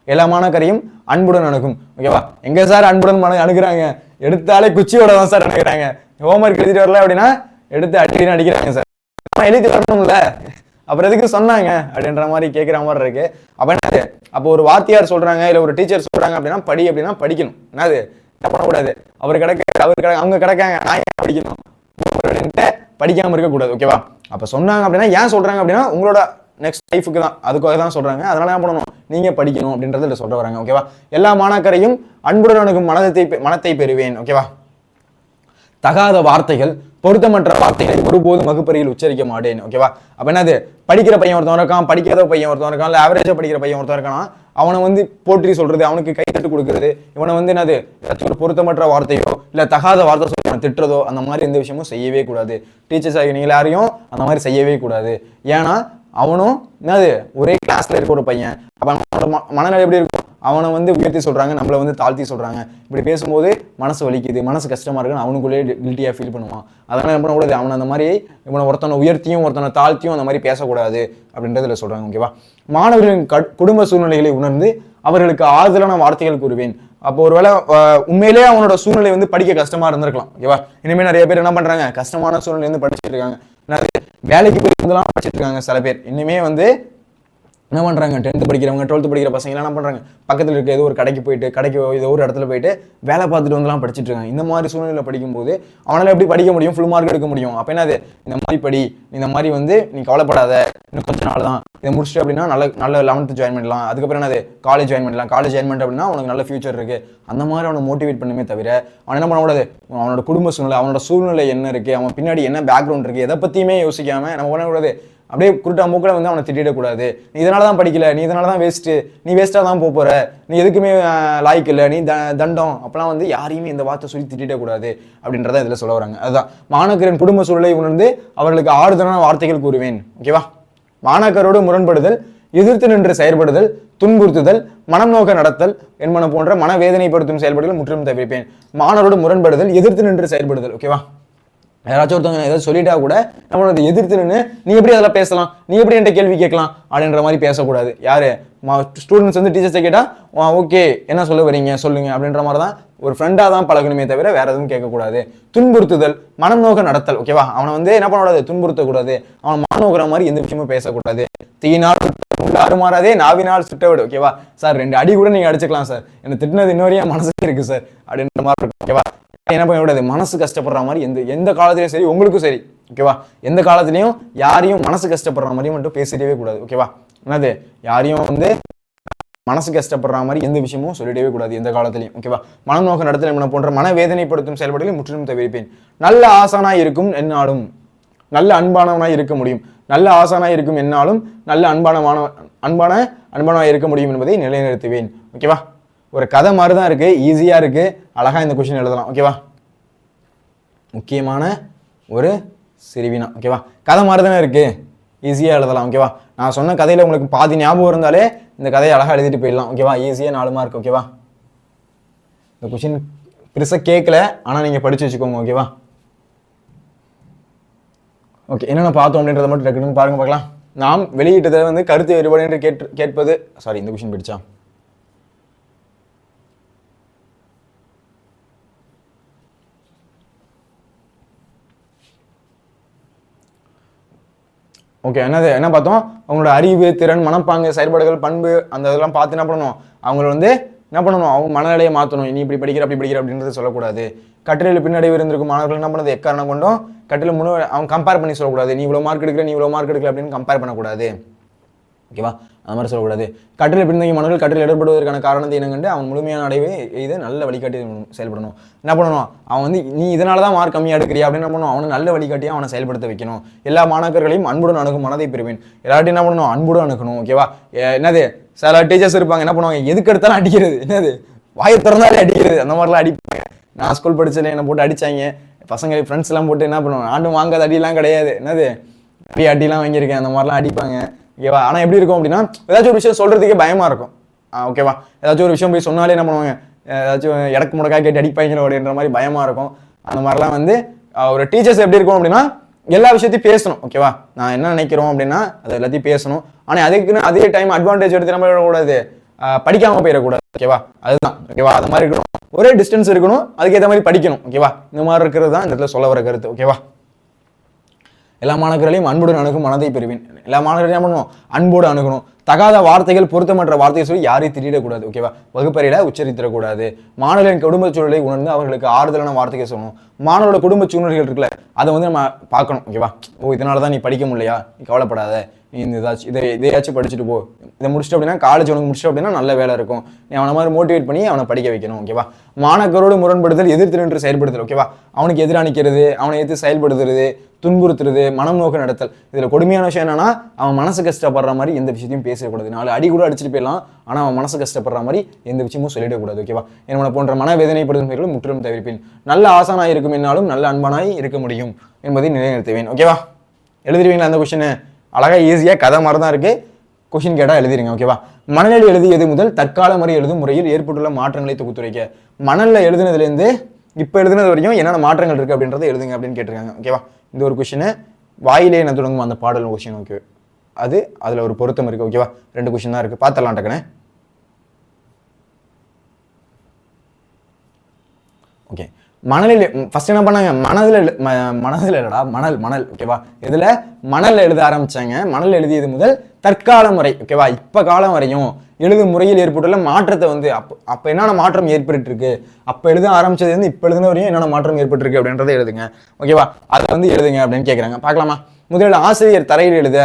எல்லா மாணாக்கரையும் அன்புடன் அணுகும். ஓகேவா? எங்க சார் அன்புடன் அணுகுறாங்க? எடுத்தாலே குச்சியோட தான் சார் அணுகுறாங்க. ஹோம்ஒர்க் எழுதிட்டு வரல அப்படின்னா எடுத்து அடிக்கிறாங்க சார். எழுதி வரணும்ல, அப்புறம் எதுக்கு சொன்னாங்க அப்படின்ற மாதிரி கேட்குற மாதிரி இருக்கு. அப்ப என்னது? அப்போ ஒரு வாத்தியார் சொல்றாங்க இல்ல ஒரு டீச்சர் சொல்றாங்க அப்படின்னா படி அப்படின்னா படிக்கணும். என்னது பண்ணக்கூடாது? அவங்க கிடக்காங்க, நான் ஏன் படிக்கணும் படிக்காம இருக்கக்கூடாது. ஓகேவா? அப்ப சொன்னாங்க அப்படின்னா ஏன் சொல்றாங்க அப்படின்னா உங்களோட நெக்ஸ்ட் லைஃபுக்கு தான், அதுக்காக தான் சொல்றாங்க. அதனால என்ன பண்ணணும்? நீங்க படிக்கணும் அப்படின்றத சொல்ல வராங்க. ஓகேவா? எல்லா மாணாக்கரையும் அன்புடன் அணுகும் மனத்தை பெறுவேன். ஓகேவா? தகாத வார்த்தைகள், பொருத்தமற்ற வார்த்தைகளை ஒருபோதும் வகுப்பறையில் உச்சரிக்க மாட்டேன். ஓகேவா? அப்ப என்னது, படிக்கிற பையன் ஒருத்தவன் இருக்கான், படிக்காத பையன் ஒருத்தவன் இருக்கான், இல்லை ஆவரேஜா படிக்கிற பையன் ஒருத்தவன் இருக்கானா, அவனை வந்து போற்றி சொல்றது, அவனுக்கு கைத்தட்டு கொடுக்கறது, இவனை வந்து என்னது ஏதாச்சும் ஒரு பொருத்தமற்ற வார்த்தையோ இல்ல தகாத வார்த்தை சொல்லி அவனை திட்டுறதோ அந்த மாதிரி எந்த விஷயமும் செய்யவே கூடாது. டீச்சர்ஸ் ஆகிய நீங்க யாரையும் அந்த மாதிரி செய்யவே கூடாது. ஏன்னா அவனும் என்னது ஒரே கிளாஸ்ல இருக்க ஒரு பையன், அப்ப அவனோட மனநிலை எப்படி இருக்கும், அவனை வந்து உயர்த்தி சொல்றாங்க, நம்மளை வந்து தாழ்த்தி சொல்றாங்க. இப்படி பேசும்போது மனசு வலிக்குது, மனசு கஷ்டமா இருக்குன்னு அவனுக்குள்ளேயே கில்ட்டியா ஃபீல் பண்ணுவான். அதனால என்ன பண்ணக்கூடாது, அவனை அந்த மாதிரி இவனை ஒருத்தனை உயர்த்தியும் ஒருத்தனை தாழ்த்தியும் அந்த மாதிரி பேசக்கூடாது அப்படின்றதுல சொல்றாங்க. ஓகேவா? மாணவர்களின் குடும்ப சூழ்நிலைகளை உணர்ந்து அவர்களுக்கு ஆறுதலான வார்த்தைகள் கூறுவேன். அப்போ ஒருவேளை உண்மையிலேயே அவனோட சூழ்நிலை வந்து படிக்க கஷ்டமா இருந்திருக்கலாம். ஓகேவா? இனிமேல் நிறைய பேர் என்ன பண்றாங்க, கஷ்டமான சூழ்நிலை வந்து படிச்சுட்டு இருக்காங்க, வேலைக்கு போய் இதெல்லாம் படிச்சுட்டு இருக்காங்க. சில பேர் இனிமே வந்து என்ன பண்றாங்க, 10th படிக்கிறவங்க 12th படிக்கிற பசங்க என்ன பண்றாங்க, பக்கத்தில் இருக்க ஏதோ ஒரு கடைக்கு போயிட்டு ஏதோ ஒரு இடத்துல போயிட்டு வேலை பார்த்துட்டு வந்துலாம் படிச்சுட்டு இருக்காங்க. இந்த மாதிரி சூழ்நிலையில் படிக்கும்போது அவனால எப்படி படிக்க முடியும், ஃபுல் மார்க் எடுக்க முடியும்? அப்போ என்னது, இந்த மாதிரி படி, இந்த மாதிரி வந்து நீ கவலைப்படாத, இன்னும் கொஞ்ச நாள் தான், இதை முடிச்சுட்டு அப்படின்னா நல்ல 11th ஜாயின் பண்ணலாம், அதுக்கப்புறம் என்னது காலேஜ் ஜாயின் பண்ணலாம், காலேஜ் ஜாயின் பண்ணிட்டு அப்படின்னா உனக்கு நல்ல ஃபியூச்சர் இருக்கு, அந்த மாதிரி அவனை மோட்டிவேட் பண்ணுமே தவிர அவன் என்ன பண்ணக்கூடாது, அவனோட குடும்ப சூழ்நிலை, அவனோட சூழ்நிலை என்ன இருக்கு, அவன் பின்னாடி என்ன பேக்ரவுண்ட் இருக்கு, எதை பத்தியுமே யோசிக்காம நம்ம பண்ணக்கூடாது, அப்படியே குருட்டா மூக்கில் வந்து அவனை திட்டிடக்கூடாது. நீ இதனால தான் படிக்கல, நீ இதனால தான் நீ வேஸ்ட்டாக தான் போற, நீ எதுக்குமே லாய்க்கு இல்லை, நீ தண்டம், அப்பெல்லாம் வந்து யாரையுமே இந்த வார்த்தை சொல்லி திட்டிடக்கூடாது அப்படின்றத இதில் சொல்ல வராங்க. அதுதான் மாணாக்கரின் குடும்ப சூழலை உணர்ந்து அவர்களுக்கு ஆறுதலான வார்த்தைகள் கூறுவேன். ஓகேவா? மாணாக்கரோடு முரண்படுதல், எதிர்த்து நின்று செயல்படுதல், துன்புறுத்துதல், மனம் நோக்க நடத்தல் என்பன போன்ற மனவேதனைப்படுத்தும் செயல்பாடுகள் முற்றிலும் தவிர்ப்பேன். மாணவரோடு முரண்படுதல், எதிர்த்து நின்று செயல்படுதல். ஓகேவா? யாராச்சும் ஒருத்தவங்க ஏதாவது சொல்லிட்டா கூட நம்மளோட அதை எதிர்த்து நின்று நீ எப்படி அதெல்லாம் பேசலாம், நீ எப்படி என்கிட்ட கேள்வி கேட்கலாம் அப்படின்ற மாதிரி பேசக்கூடாது. யாரு ஸ்டூடெண்ட்ஸ் வந்து டீச்சர்ஸை கேட்டா ஓகே என்ன சொல்ல வரீங்க சொல்லுங்க அப்படின்ற மாதிரி தான் ஒரு ஃப்ரெண்டாக தான் பழகணுமே தவிர வேற எதுவும் கேட்கக்கூடாது. துன்புறுத்துதல், மனம் நோக்க நடத்தல். ஓகேவா? அவனை வந்து என்ன பண்ணக்கூடாது, துன்புறுத்தக்கூடாது, அவன் மனம் நோக்கிற மாதிரி எந்த விஷயமும் பேசக்கூடாது. தீயினால் மாறாதே நாவினால் சுட்டவிடு. ஓகேவா? சார் 2 அடி கூட நீங்க அடிச்சுக்கலாம் சார், என்ன திட்டினது இன்னொரு மனசுக்கு இருக்கு சார் அப்படின்ற மாதிரி இருக்கும். ஓகேவா? என்ன பண்ணக்கூடாது, மனசு கஷ்டப்படுற மாதிரி எந்த காலத்திலையும் சரி, உங்களுக்கும் சரி. ஓகேவா? எந்த காலத்திலையும் யாரையும் மனசு கஷ்டப்படுற மாதிரி மட்டும் பேசிடவே கூடாது. ஓகேவா? என்னது, யாரையும் வந்து மனசு கஷ்டப்படுற மாதிரி எந்த விஷயமும் சொல்லிடவே கூடாது எந்த காலத்திலையும். ஓகேவா? மனம் நோக்க நடத்தல் என்பன போன்ற மனவேதனைப்படுத்தும் செயல்பாடுகளை முற்றிலும் தவிர்ப்பேன். நல்ல ஆசானாய் இருக்கும் என்னாலும் நல்ல அன்பானவனாய் இருக்க முடியும், நல்ல ஆசானாய் இருக்கும் என்னாலும் நல்ல அன்பானவாய் இருக்க முடியும் என்பதை நிலைநிறுத்துவேன். ஓகேவா? ஒரு கதை மாதிரி தான் இருக்கு, ஈஸியா இருக்கு, அழகா இந்த கொஸ்டின் எழுதலாம். ஓகேவா? முக்கியமான ஒரு சிறுவினா. ஓகேவா? கதை மாதிரி தானே இருக்கு, ஈஸியா எழுதலாம். ஓகேவா? நான் சொன்ன கதையில உங்களுக்கு பாதி ஞாபகம் இருந்தாலே இந்த கதையை அழகா எழுதிட்டு போயிடலாம். ஓகேவா? ஈஸியா 4 மார்க். ஓகேவா? இந்த கொஸ்டின் பெருசா கேட்கல, ஆனா நீங்க படிச்சு வச்சுக்கோங்க. ஓகேவா? ஓகே, என்னென்ன பார்த்தோம் அப்படின்றத மட்டும் டக்குன்னு பாருங்க பார்க்கலாம். நாம் வெளியிட்டதை வந்து கருத்து வேறுபாடு என்று கேட்பது, சாரி இந்த கொஸ்டின் படிச்சா ஓகே. என்ன பார்த்தோம், அவங்களோட அறிவு, திறன், மனப்பாங்கு, செயல்பாடுகள், பண்பு, அந்த இதெல்லாம் பார்த்து என்ன பண்ணணும், அவங்களை வந்து என்ன பண்ணணும், அவங்க மனநிலையை மாற்றணும். நீ இப்படி படிக்கிற அப்படி படிக்கிற அப்படின்றது சொல்லக்கூடாது. கட்டில பின்னடைவு இருந்திருக்கும் மாணவர்கள் என்ன பண்ணது, எக்காரணம் கொண்டும் கட்டில அவங்க கம்பேர் பண்ணி சொல்லக்கூடாது. நீ இவ்வளோ மார்க் எடுக்கல, நீ இவ்வளோ மார்க் எடுக்கல அப்படின்னு கம்பேர் பண்ணக்கூடாது. ஓகேவா? அந்த மாதிரி சொல்லக்கூடாது. கட்டில பின்தங்கிய மாணவர்கள் கட்டில் இடர்படுவதற்கான காரணத்தை என்னங்கண்டு அவன் முழுமையான அடைவு இதை நல்ல வழிகாட்டி செயல்படணும். என்ன பண்ணணும், அவன் வந்து நீ இதனால தான் மார்க் கம்மியாக எடுக்கிறியா அப்படின்னு என்ன பண்ணணும், அவனை நல்ல வழிகாட்டியாக அவனை செயல்படுத்த வைக்கணும். எல்லா மாணவர்களையும் அன்புடன் அணுகும் மனதை பெறுவேன். எல்லார்ட்டும் என்ன பண்ணணும், அன்புடன் அணுகணும். ஓகேவா? என்னது, சில டீச்சர்ஸ் இருப்பாங்க என்ன பண்ணுவாங்க, எதுக்கு எடுத்தாலும் அடிக்கிறது, என்னது வாயை திறந்தாலே அடிக்கிறது, அந்த மாதிரிலாம் அடிப்பாங்க. நான் ஸ்கூல் படிச்சல என்னை போட்டு அடிச்சாங்க பசங்க, ஃப்ரெண்ட்ஸ் எல்லாம் போட்டு என்ன பண்ணுவாங்க, ஆண்டும் வாங்காத அடியெல்லாம் கிடையாது, என்னது அப்படியே அடியெல்லாம் வாங்கியிருக்கேன், அந்த மாதிரிலாம் அடிப்பாங்க. ஓகேவா? ஆனால் எப்படி இருக்கும் அப்படின்னா, ஏதாச்சும் ஒரு விஷயம் சொல்றதுக்கே பயமா இருக்கும். ஓகேவா? ஏதாச்சும் ஒரு விஷயம் போய் சொன்னாலே என்ன பண்ணுவாங்க, ஏதாச்சும் இடக்கு முடக்கா கேட்டு அடிப்பாங்க அப்படின்ற மாதிரி பயமா இருக்கும். அந்த மாதிரிலாம் வந்து ஒரு டீச்சர்ஸ் எப்படி இருக்கும் அப்படின்னா, எல்லா விஷயத்தையும் பேசணும். ஓகேவா? நான் என்ன நினைக்கிறோம் அப்படின்னா அது எல்லாத்தையும் பேசணும். ஆனால் அதுக்குன்னு அதே டைம் அட்வான்டேஜ் எடுத்து நம்ம விடக்கூடாது, படிக்காம போயிடக்கூடாது. ஓகேவா? அதுதான். ஓகேவா? அது மாதிரி இருக்கணும், ஒரே டிஸ்டன்ஸ் இருக்கணும், அதுக்கேற்ற மாதிரி படிக்கணும். ஓகேவா? இந்த மாதிரி இருக்கிறது தான் இந்த இடத்துல சொல்ல வர கருத்து. ஓகேவா? எல்லா மாணவர்களையும் அன்புடன் அணுகும் மனதை பெறுவேன். எல்லா மாணவர்களையும் என்ன பண்ணணும், அன்போடு அணுகணும். தகாத வார்த்தைகள், பொருத்தமற்ற வார்த்தையை சொல்லி யாரையும் திட்டிடக்கூடாது. ஓகேவா? வகுப்பறையில உச்சரித்திடக்கூடாது. மாணவர்களின் குடும்ப சூழலை உணர்ந்து அவர்களுக்கு ஆறுதலான வார்த்தைகள் சொல்லணும். மாணவரோட குடும்ப சூழ்நிலைகள் இருக்குல்ல, அதை வந்து நம்ம பார்க்கணும். ஓகேவா? இதனால தான் நீ படிக்க முடியலையா, நீ கவலைப்படாத, நீ இந்த இதையாச்சும் படிச்சுட்டு போ, இதை முடிச்சுட்டு அப்படின்னா காலேஜ் உனக்கு முடிச்சுட்டு அப்படின்னா நல்ல வேலை இருக்கும், நீ அவனை மாதிரி மோட்டிவேட் பண்ணி அவனை படிக்க வைக்கணும். ஓகேவா? மாணவர்களோடு முரண்படுதல், எதிர்த்து நின்று செயல்படுதல். ஓகேவா? அவனுக்கு எதிராக நிற்கிறது, அவனை எதிர்த்து செயல்படுத்துறது, துன்புறுத்துறது, மனம் நோக்க நடத்தல். இதில் கொடுமையான விஷயம் என்னன்னா, அவன் மனசு கஷ்டப்படுற மாதிரி எந்த விஷயத்தையும் பேசக்கூடாது. 4 அடி கூட அடிச்சுட்டு போயிடலாம், ஆனால் அவன் மனசு கஷ்டப்படுற மாதிரி எந்த விஷயமும் சொல்லிடக்கூடாது. ஓகேவா? என்னை போன்ற மனவேதனைப்படுத்தும் முற்றிலும் தவிர்ப்பேன். நல்ல ஆசானாய் இருக்கும் என்னாலும் நல்ல அன்பானாய் இருக்க முடியும் என்பதை நிலைநிறுத்துவேன். ஓகேவா? எழுதிருவீங்களா அந்த கொஸ்டின்? அழகா ஈஸியாக கதை மாதிரி தான் இருக்கு. கொஸ்டின் கேட்டால் எழுதிருங்க. ஓகேவா? மணலில் எழுதியது முதல் தற்கால முறை எழுதும் முறையில் ஏற்பட்டுள்ள மாற்றங்களை தொகுத்துரைக்க. மணலில் எழுதுனதுலேருந்து இப்போ எழுதுனது வரைக்கும் என்னென்ன மாற்றங்கள் இருக்குது அப்படின்றத எழுதுங்க அப்படின்னு கேட்டிருக்காங்க. ஓகேவா? இந்த ஒரு கொஸ்டின் வாயிலே என்ன தொடங்கும் அந்த பாடல் கொஸ்டின். ஓகே, அது அதில் ஒரு பொருத்தம் இருக்குது. ஓகேவா? 2 கொஸ்டின் தான் இருக்குது, பார்த்துடலாம் டக்குனே. ஓகே, மணலில் ஃபர்ஸ்ட் என்ன பண்ணாங்க? மனதில் இல்லடா, மணல். ஓகேவா? இதில் மணல் எழுத ஆரம்பிச்சாங்க. மணல் எழுதியது முதல் தற்கால முறை. ஓகேவா? இப்போ காலம் வரையும் எழுதும் முறையில் ஏற்பட்டுள்ள மாற்றத்தை வந்து அப்போ என்னென்ன மாற்றம் ஏற்பட்டு இருக்கு, அப்போ எழுத ஆரம்பிச்சது வந்து இப்போ எழுதுன வரையும் என்னென்ன மாற்றம் ஏற்பட்டிருக்கு அப்படின்றத எழுதுங்க. ஓகேவா? அதை வந்து எழுதுங்க அப்படின்னு கேட்குறாங்க. பார்க்கலாமா? முதலில் ஆசிரியர் தரையில் எழுத,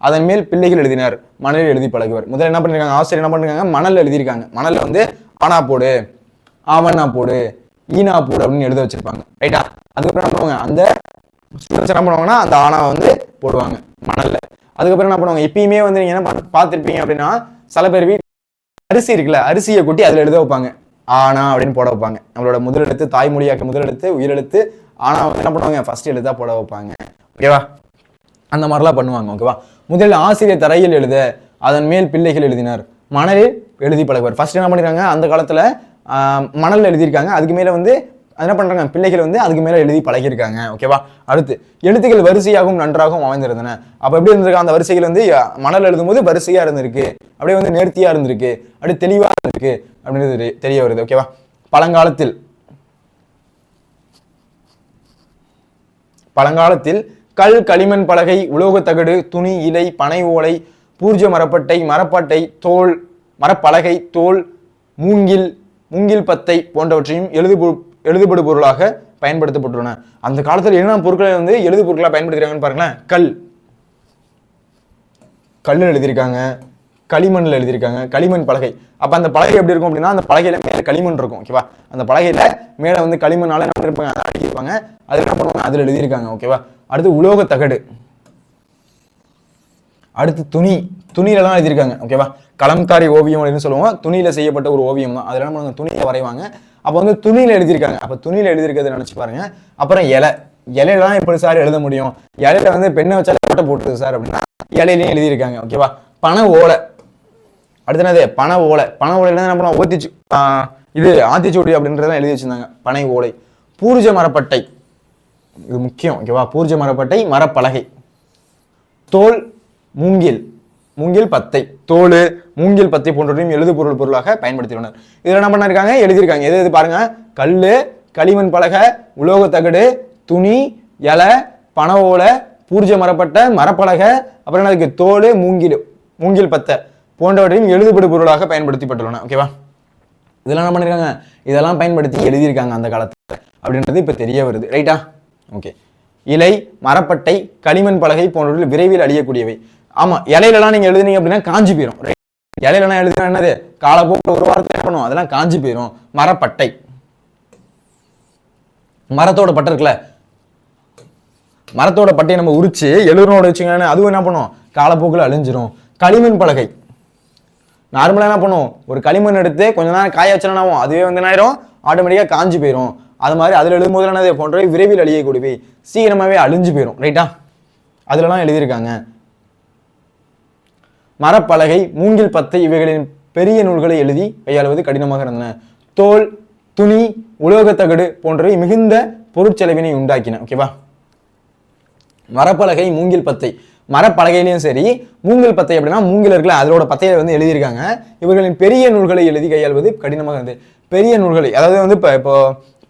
அதன் மேல் பிள்ளைகள் எழுதினார், மணலில் எழுதி பழகுவர். முதல்ல என்ன பண்ணிருக்காங்க? ஆசிரியர் என்ன பண்ணிருக்காங்க? மணல் எழுதியிருக்காங்க. மணல்ல வந்து ஆனா போடு, ஆவண்ணா போடு, ஈனா போடு அப்படின்னு எழுத வச்சிருப்பாங்க. ரைட்டா? அதுக்கப்புறம் என்ன பண்ணுவாங்க? அந்த ஸ்டூடெண்ட்ஸ் என்ன பண்ணுவாங்கன்னா அந்த ஆனாவை வந்து போடுவாங்க மணல்ல. அதுக்கப்புறம் என்ன பண்ணுவாங்க? எப்பயுமே வந்து நீங்க என்ன பார்த்துருப்பீங்க அப்படின்னா, சில பேர் அரிசி இருக்குல்ல, அரிசியை கொட்டி அதில் எழுத வைப்பாங்க, ஆனா அப்படின்னு போட வைப்பாங்க. நம்மளோட முதலெழுத்து, தாய்மொழியாக்க முதலெழுத்து, உயிரெழுத்து, ஆனா என்ன பண்ணுவாங்க? ஃபர்ஸ்ட் எழுதா போட வைப்பாங்க. ஓகேவா? அந்த மாதிரிலாம் பண்ணுவாங்க. ஓகேவா? முதலில் ஆசிரியர் தரையில் எழுத, அதன் மேல் பிள்ளைகள் எழுதினார், மணலில் எழுதி பழகுவார். ஃபர்ஸ்ட் என்ன பண்ணிருக்காங்க? அந்த காலத்துல மணல் எழுதியிருக்காங்க, அதுக்கு மேல வந்து என்ன பண்றாங்க? பிள்ளைகள் வந்து அதுக்கு மேல எழுதி பழகியிருக்காங்க. ஓகேவா? அடுத்து எழுத்துக்கள் வரிசையாகவும் நன்றாகவும் அமைந்திருந்தன. அப்ப எப்படி இருந்திருக்கு? அந்த வரிசைகள் வந்து மணல் எழுதும் போது வரிசையா இருந்திருக்கு, அப்படியே வந்து நேர்த்தியா இருந்திருக்கு, அப்படியே தெளிவா இருந்திருக்கு அப்படின்றது தெரிய வருது. ஓகேவா? பழங்காலத்தில் கல், களிமண், பலகை, உலோகத்தகடு, துணி, இலை, பனை ஓலை, பூர்ஜ மரப்பட்டை, மரப்பாட்டை, தோல், மரப்பலகை, தோல், மூங்கில் பத்தை போன்றவற்றையும் எழுதுபடு பொருளாக பயன்படுத்தப்பட்டுள்ளன. அந்த காலத்தில் என்ன பொருட்களை வந்து எழுது பொருட்களாக பயன்படுத்துறாங்கன்னு பாருங்களேன். கல்லில் எழுதியிருக்காங்க, களிமண்ணில் எழுதியிருக்காங்க, களிமண் பலகை. அப்ப அந்த பலகை எப்படி இருக்கும் அப்படின்னா, அந்த பலகையில மேல களிமண் இருக்கும். ஓகேவா? அந்த பலகையில மேல வந்து களிமண்ணால என்ன பண்ணிருப்பாங்க? அதை அடிக்கிருப்பாங்க, அது என்ன பண்ணுவாங்க? அதுல எழுதியிருக்காங்க. ஓகேவா? அடுத்து உலோக தகடு, அடுத்து துணியிலலாம் எழுதியிருக்காங்க. ஓகேவா? கலம்காரி ஓவியம் அப்படின்னு சொல்லுவோம், துணியில செய்யப்பட்ட ஒரு ஓவியம் தான். அதில் என்ன துணியில வரைவாங்க. அப்போ வந்து துணியில எழுதியிருக்காங்க. அப்போ துணியில எழுதியிருக்கிறத நினைச்சு பாருங்க. அப்புறம் இலையெல்லாம் எப்படி சார் எழுத முடியும்? இலையில வந்து பெண்ணை வச்சாலே பட்டை போட்டுது சார் அப்படின்னா இலையிலையும் எழுதியிருக்காங்க. ஓகேவா? பனை ஓலை, அடுத்து என்னது? பனை ஓலையில என்ன பண்ணுவோம்? இது ஆத்திச்சூடி அப்படின்றத எழுதி வச்சிருந்தாங்க, பனை ஓலை. பூர்ஜ மரப்பட்டை, இது முக்கியம். ஓகேவா? பூர்ஜ மரப்பட்டை, மரப்பலகை. தோல், மூங்கில் பத்தை, தோல், மூங்கில் பத்தை போன்றவற்றையும் எழுது பொருளாக பயன்படுத்தியுள்ளனர். இதுல என்ன பண்ணிருக்காங்க? எழுதியிருக்காங்க. எது பாருங்க? கல்லு, களிமண் பலகை, உலோகத்தகடு, துணி, இலை, பனை ஓலை, பூர்ஜ மரப்பட்டை, மரப்பலகை, அப்புறம் என்னதுக்கு? தோல், மூங்கில் பத்தை போன்றவற்றையும் எழுதுபடு பொருளாக பயன்படுத்தப்பட்டுள்ளன. ஓகேவா? இதெல்லாம் என்ன பண்ணிருக்காங்க? இதெல்லாம் பயன்படுத்தி எழுதியிருக்காங்க அந்த காலத்துல அப்படின்றது இப்ப தெரிய வருது. ரைட்டா? ஓகே. இலை, மரப்பட்டை, களிமண் பலகை போன்றவற்றில் விரைவில் அழியக்கூடியவை. ஆமா, இலையிலலாம் நீங்க எழுதுனீங்க அப்படின்னா காஞ்சி போயிடும். இலையிலலாம் எழுதுனா என்னது? காலப்போக்கில் ஒரு வாரத்தில் என்ன பண்ணுவோம்? அதெல்லாம் காஞ்சி போயிடும். மரப்பட்டை, மரத்தோட பட்டை இருக்குல்ல, மரத்தோட பட்டையை நம்ம உரிச்சு எழுதுனோட வச்சுங்கன்னா அதுவும் என்ன பண்ணும்? காலப்போக்கில் அழிஞ்சிரும். களிமண் பலகை, நார்மலா என்ன பண்ணும்? ஒரு களிமண் எடுத்து கொஞ்ச நேரம் காய வச்சனா அதுவே வந்து என்ன ஆயிரும்? ஆட்டோமேட்டிக்கா காஞ்சி போயிடும். அது மாதிரி அதுல எழுதும்போது என்னது? போன்றவை விரைவில் அழியக்கூடியவை, சீக்கிரமாவே அழிஞ்சு போயிடும். ரைட்டா? அதுலலாம் எழுதியிருக்காங்க. மரப்பலகை, மூங்கில் பத்தை இவைகளின் பெரிய நூல்களை எழுதி கையாளுவது கடினமாக இருந்தன. தோல், துணி, உலோகத்தகடு போன்றவை மிகுந்த பொருட்செலவினை உண்டாக்கின. ஓகேவா? மரப்பலகை, மூங்கில் பத்தை, மரப்பலகையிலையும் சரி, மூங்கில் பத்தை அப்படின்னா மூங்கில் இருக்குல்ல, அதோட பத்தையை வந்து எழுதியிருக்காங்க. இவர்களின் பெரிய நூல்களை எழுதி கையாள்வது கடினமாக இருந்தது. பெரிய நூல்களை, அதாவது வந்து இப்போ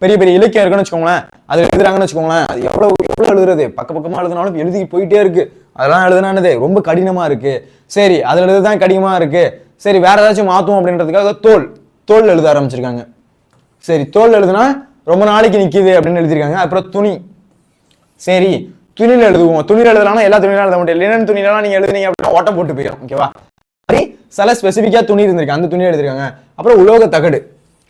பெரிய பெரிய இலக்கியம் இருக்குன்னு வச்சுக்கோங்களேன், அது எழுதுறாங்கன்னு வச்சுக்கோங்களேன், அது எவ்வளவு எழுதுறது? பக்கமா எழுதினாலும் எழுதி போயிட்டே இருக்கு. அதெல்லாம் எழுதுனானது ரொம்ப கடினமா இருக்கு. சரி, அதுல எழுதுதான் கடினமா இருக்கு. சரி, வேற ஏதாச்சும் மாத்துவோம் அப்படின்றதுக்காக தோல் எழுத ஆரம்பிச்சிருக்காங்க. சரி, தோல் எழுதுனா ரொம்ப நாளைக்கு நிக்குது அப்படின்னு எழுதியிருக்காங்க. அப்புறம் துணி, சரி துணியில எழுதுவோம். துணியில எழுதலாம், எல்லா துணியிலும் எழுத முடியும். லினன் துணியெல்லாம் நீங்க எழுதுனீங்க அப்படின்னா ஓட்ட போட்டு போயிடும். ஓகேவா? மாதிரி சில ஸ்பெசிஃபிக்கா துணி இருந்திருக்கு, அந்த துணியை எழுதிருக்காங்க. அப்புறம் உலோக தகடு,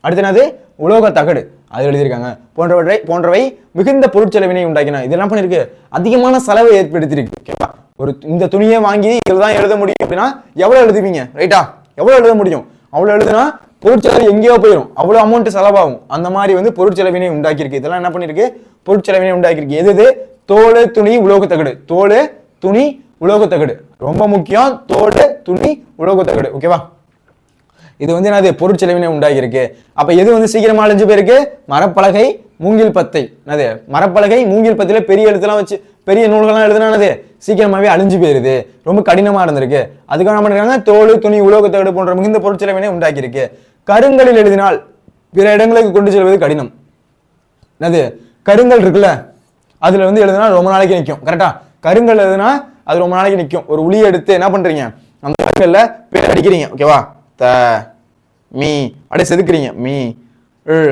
அடுத்து என்னது உலோக தகடு, அது எழுதியிருக்காங்க. போன்றவை மிகுந்த பொருட்செலவினை உண்டாக்கின. இது என்ன பண்ணிருக்கு, அதிகமான செலவை ஏற்படுத்தியிருக்கு. ஓகேவா? இந்த துணியை வாங்கி இதுதான் எழுத முடியும் அப்படின்னா எவ்வளவு எழுதுவீங்க? ரைட்டா? எவ்வளவு எழுத முடியும்? அவ்வளவு எழுதுனா பொருட்செலவு எங்கேயோ போயிடும், அவ்வளவு அமௌண்ட் செலவாகும். அந்த மாதிரி பொருட்செலவினை உண்டாக்கியிருக்கு. இதெல்லாம் என்ன பண்ணிருக்கு, பொருட்செலவினை உண்டாக்கியிருக்கு. எது? தோல், துணி, உலோக தகடு. தோல், துணி, உலோக தகடு ரொம்ப முக்கியம். தோல், துணி, உலோக தகடு. ஓகேவா? இது என்னது, பொருட்செலவினை உண்டாகியிருக்கு. அப்ப எது சீக்கிரமா அழிஞ்சு போயிருக்கு? மரப்பலகை, மூங்கில் பத்தை. என்னது மரப்பலகை, மூங்கில் பத்தில பெரிய எழுத்துலாம் வச்சு பெரிய நூல்கள்லாம் எழுதுனானது சீக்கிரமாவே அழிஞ்சு போயிருது, ரொம்ப கடினமா இருந்திருக்கு. அதுக்காக என்ன பண்ணிருக்காங்க, தோல், துணி, உலோக தகடு போன்ற மிகுந்த பொருட்செலவினை உண்டாக்கியிருக்கு. கருங்கலில் எழுதினால் பிற இடங்களுக்கு கொண்டு செல்வது கடினம். என்னது கருங்கல் இருக்குல்ல, அதுல எழுதுனா ரொம்ப நாளைக்கு நிற்கும். கரெக்டா? கருங்கல் எழுதுனா அது ரொம்ப நாளைக்கு நிற்கும். ஒரு உளியை எடுத்து என்ன பண்றீங்க, அந்த கருங்கல்ல பேர் அடிக்கிறீங்க. ஓகேவா? த மீ அப்படியே செதுக்குறீங்க, மீ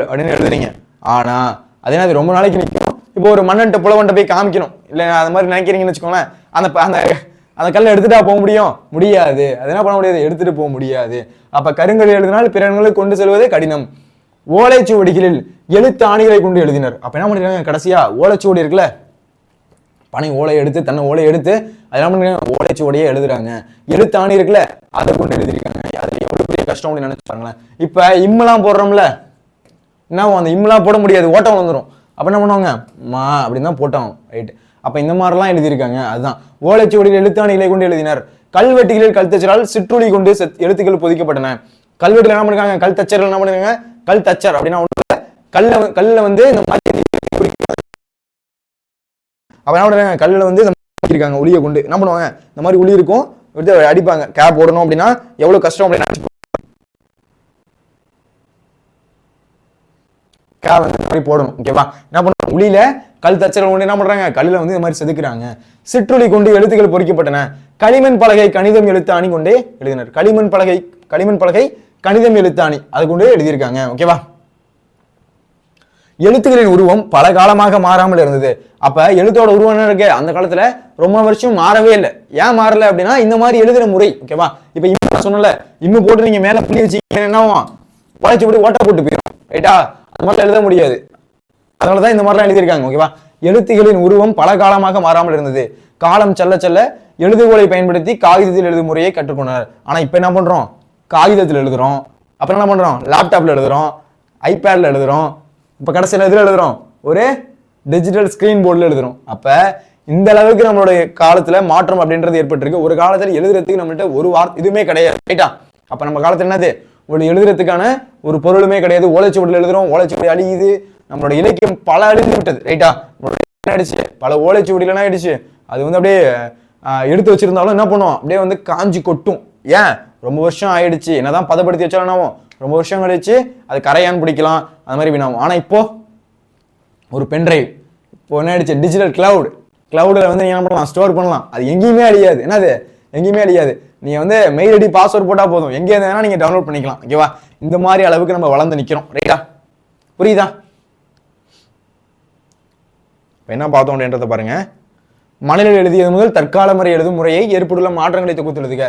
அப்படின்னு எழுதுறீங்க. ஆனா அது என்ன, ரொம்ப நாளைக்கு நிற்கும். இப்போ ஒரு மண்ணன்ட்ட புலவன்ட்ட போய் காமிக்கணும் இல்லை, அந்த மாதிரி நினைக்கிறீங்கன்னு வச்சுக்கோங்களேன், அந்த அந்த அந்த கல்லை எடுத்துட்டா போக முடியாது. அது என்ன பண்ண முடியாது, எடுத்துட்டு போக முடியாது. அப்ப கருங்கல் எழுதினால் பிற இடங்களுக்கு கொண்டு செல்வதே கடினம். ஓலைச்சுவடிகளில் எழுத்து ஆணிகளை கொண்டு எழுதினர். அப்ப என்ன பண்ணிருக்காங்க, கடைசியா ஓலைச்சுவடி இருக்குல்ல, பனை ஓலை எடுத்து தன்னை ஓலை எடுத்து அதெல்லாம் பண்ணிருக்காங்க, ஓலைச்சுவடியே எழுதுறாங்க. எழுத்து ஆணி இருக்குல்ல, அதை கொண்டு எழுதிருக்காங்க. அதுல எவ்வளவு பெரிய கஷ்டம் அப்படின்னு நினைச்சுப்பாங்களேன். இப்ப இம்மெல்லாம் போடுறோம்ல, என்ன அந்த இம்மெல்லாம் போட முடியாது, ஓட்டம் வந்துடும். அப்ப என்ன பண்ணுவாங்க, மா அப்படின்னு தான் போட்டோம். ரைட்? அப்ப இந்த மாதிரிலாம் எழுதியிருக்காங்க. அதுதான் ஓலைச்சுவடியில் எழுத்தாணிகளை கொண்டு எழுதினர். கல்வெட்டுகளில் கல் தச்சரால் சிற்றுளி கொண்டு எழுத்துக்கள் பொதிக்கப்பட்டன. கல்வெட்டுல என்ன பண்ணிருக்காங்க, கல் தச்சர்கள் என்ன பண்ணிருக்காங்க, கல் தச்சர் அப்படின்னா கல்ல இந்த மாதிரி அப்ப என்ன பண்றாங்க, கல்லுல இருக்காங்க உளியை கொண்டு என்ன பண்ணுவாங்க, இந்த மாதிரி உளி இருக்கும், அடிப்பாங்க. கேப் போடணும் அப்படின்னா எவ்வளவு கஷ்டம் அப்படின்னு போடணும். ஓகேவா? என்ன பண்ணுவாங்க, உளியில கல் தச்சர்கள் கொண்டு என்ன பண்றாங்க, கல்லுல இந்த மாதிரி செதுக்குறாங்க. சிற்றுளி கொண்டு எழுத்துக்கள் பொறிக்கப்பட்டன. களிமண் பலகை கணிதம் எழுத்தாணி கொண்டே எழுதினர். களிமண் பலகை கணிதம் எழுத்தாணி அது கொண்டு எழுதியிருக்காங்க. ஓகேவா? எழுத்துக்களின் உருவம் பல காலமாக மாறாமல் இருந்தது. அப்ப எழுத்தோட உருவம் என்ன இருக்கு, அந்த காலத்துல ரொம்ப வருஷம் மாறவே இல்லை. ஏன் மாறல அப்படின்னா இந்த மாதிரி எழுதுற முறை. ஓகேவா? இப்ப இம்மு சொன்னல, இம்மு போட்டு நீங்க மேல புள்ளி வச்சீங்கன்னா என்ன ஆகும், உழைச்சு போட்டு ஓட்டா போட்டு போயிடும். ரைட்டா? அந்த மாதிரிலாம் எழுத முடியாது. அதனாலதான் இந்த மாதிரிலாம் எழுதியிருக்காங்க. ஓகேவா? எழுத்துக்களின் உருவம் பல காலமாக மாறாமல் இருந்தது. காலம் செல்ல செல்ல எழுதுகோலை பயன்படுத்தி காகிதத்தில் எழுதும் முறையை கற்றுக்கொண்டார். ஆனா இப்ப என்ன பண்றோம், காகிதத்தில் எழுதுறோம். அப்புறம் என்ன பண்றோம், லேப்டாப்ல எழுதுறோம், ஐபேட்ல எழுதுறோம், இப்ப கடைசியில் எதுல எழுதுறோம், ஒரு டிஜிட்டல் ஸ்கிரீன் போர்டில் எழுதுறோம். அப்ப இந்த அளவுக்கு நம்மளுடைய காலத்துல மாற்றம் அப்படின்றது ஏற்பட்டிருக்கு. ஒரு காலத்துல எழுதுறதுக்கு நம்மள்ட்ட ஒரு வார்த்தை இதுவுமே கிடையாது. ரைட்டா? அப்ப நம்ம காலத்துல என்னது, ஒரு எழுதுறதுக்கான ஒரு பொருளுமே கிடையாது. ஓலைச்சுவடியில் எழுதுறோம், ஓலைச்சுவடி அழியுது, நம்மளோட இலக்கியம் பல அழிந்து விட்டது. ரைட்டா? ஆயிடுச்சு, பல ஓலைச்சுவடிலாம் ஆயிடுச்சு. அது அப்படியே எடுத்து வச்சிருந்தாலும் என்ன பண்ணுவோம், அப்படியே காஞ்சி கொட்டும். ஏன், ரொம்ப வருஷம் ஆயிடுச்சு. என்னதான் பதப்படுத்தி வச்சாலும் என்னாவும் ரொம்ப வருஷம் கழிச்சு அது கரையான் பிடிக்கலாம், அது மாதிரி வீணாகும். ஆனா இப்போ ஒரு பென்ட்ரைவ், இப்போ என்ன ஆயிடுச்சு, டிஜிட்டல் கிளவுட்ல நீங்க என்ன பண்ணலாம், ஸ்டோர் பண்ணலாம். அது எங்கேயுமே அழியாது. என்னது, எங்கேயுமே அழியாது. நீங்க மெயில் ஐடி பாஸ்வேர்ட் போட்டா போதும், எங்கே இருந்தாலும் நீங்க டவுன்லோட் பண்ணிக்கலாம். ஓகேவா? இந்த மாதிரி அளவுக்கு நம்ம வளர்ந்து நிக்கிறோம். ரைட்டா? புரியுதா? என்ன பார்த்தோம் அப்படின்றத பாருங்க. மணலில் எழுதியது முதல் தற்கால முறை எழுதும் முறையை ஏற்பட்டுள்ள மாற்றங்களை தொகுத்துள்ளதுங்க.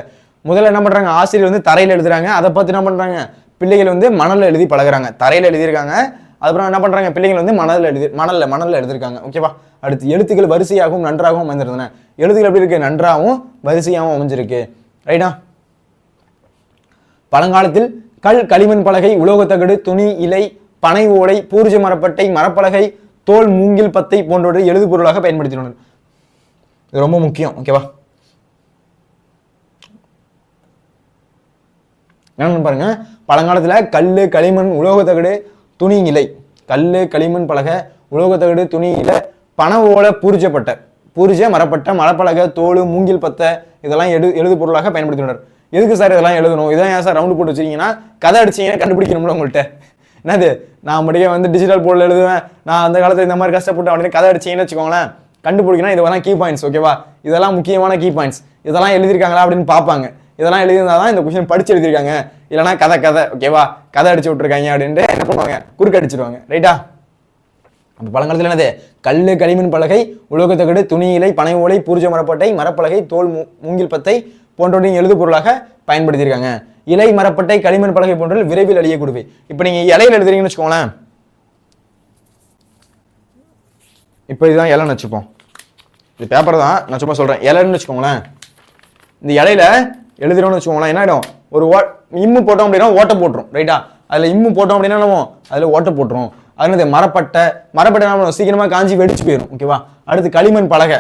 முதல்ல என்ன பண்றாங்க, ஆசிரியர் தரையில் எழுதுறாங்க. அதை பார்த்து என்ன பண்றாங்க, பிள்ளைகள் மணல்ல எழுதி பழகுறாங்க. தரையில எழுதியிருக்காங்க, அதுக்கப்புறம் என்ன பண்றாங்க, பிள்ளைகள் மணல்ல எழுதிருக்காங்க. ஓகேவா? அடுத்து எழுத்துக்கள் வரிசையாகவும் நன்றாகவும் அமைந்திருந்தன. எழுத்துக்கள் எப்படி இருக்கு, நன்றாகவும் வரிசையாகவும் அமைஞ்சிருக்கு. ரைட்டா? பழங்காலத்தில் கல், களிமண் பலகை, உலோகத்தகடு, துணி, இலை, பனை ஓலை, பூர்ஜ மரப்பட்டை, மரப்பலகை, தோல், மூங்கில் பத்தை போன்றவற்றை எழுது பொருளாக பயன்படுத்தினர். இது ரொம்ப முக்கியம். ஓகேவா? என்னன்னு பாருங்க, பழங்காலத்துல கல்லு, களிமண், உலோகத்தகடு, துணி, இலை, கல்லு, களிமண் பலகை, உலோகத்தகடு, துணி, இலை, பனை ஓலை, பூர்ஜ மரப்பட்டை, மரப்பலகை, தோல், மூங்கில் பத்தை இதெல்லாம் எழுது பொருளாக பயன்படுத்தினர். எதுக்கு சார் இதெல்லாம் எழுதணும், இதான் ஏன் சார் ரவுண்டு போட்டு வச்சிருக்கீங்கன்னா, கதை அடிச்சீங்கன்னா கண்டுபிடிக்கணும்ல உங்கள்கிட்ட. என்னது, நான் மட்டும் டிஜிட்டல் போர்டில் எழுதுவேன், நான் அந்த காலத்தில் இந்த மாதிரி கஷ்டப்பட்டு அப்படின்னு கதை அடிச்சீங்கன்னு வச்சுக்கோங்களேன், கண்டுபிடிக்கணும். இதெல்லாம் கீ பாயிண்ட்ஸ். ஓகேவா? இதெல்லாம் முக்கியமான கீ பாயிண்ட்ஸ். இதெல்லாம் எழுதியிருக்காங்களா அப்படின்னு பார்ப்பாங்க. இதெல்லாம் எழுதியிருந்தா தான் இந்த கொஸ்டின் படிச்சு எழுதியிருக்காங்க, இல்லைனா கதை. ஓகேவா? கதை அடிச்சு விட்டுருக்காங்க அப்படின்ட்டு என்ன பண்ணுவாங்க, குறுக்கு அடிச்சிருவாங்க. ரைட்டா? அப்போ பழங்காலத்தில் என்னது? கல், களிமண் பலகை, உலோகத்தகடு, துணி இலை, பனை ஓலை, பூர்ஜ மரப்பட்டை, மரப்பலகை, தோல், மூங்கில் பத்தை போன்றவற்றின் எழுது பொருளாக பயன்படுத்தியிருக்காங்க. இலை, மரப்பட்டை, களிமண் பலகை போன்றவை விரைவில் அழியக்கூடியவை. இப்போ நீங்க இலையில எழுதுறீங்கன்னு வச்சுக்கோங்களேன். இப்போ இதுதான் இலைன்னு வச்சுப்போம். இது பேப்பர் தான், நான் சும்மா சொல்றேன். இலைன்னு வச்சுக்கோங்களேன். இந்த இலையில எழுதுறோம்னு வச்சுக்கோங்களேன், என்ன ஆயிடும்? ஒரு இம்மு போட்டோம் அப்படின்னா ஓட்டை போட்டுரும். ரைட்டா? அதுல இம்மு போட்டோம் அப்படின்னா நம்ம அதுல ஓட்டை போட்டுரும். அது மரப்பட்டை என்ன பண்ணுவோம்? சீக்கிரமா காஞ்சி வெடிச்சு போயிடும். ஓகேவா? அடுத்து களிமண் பலகை.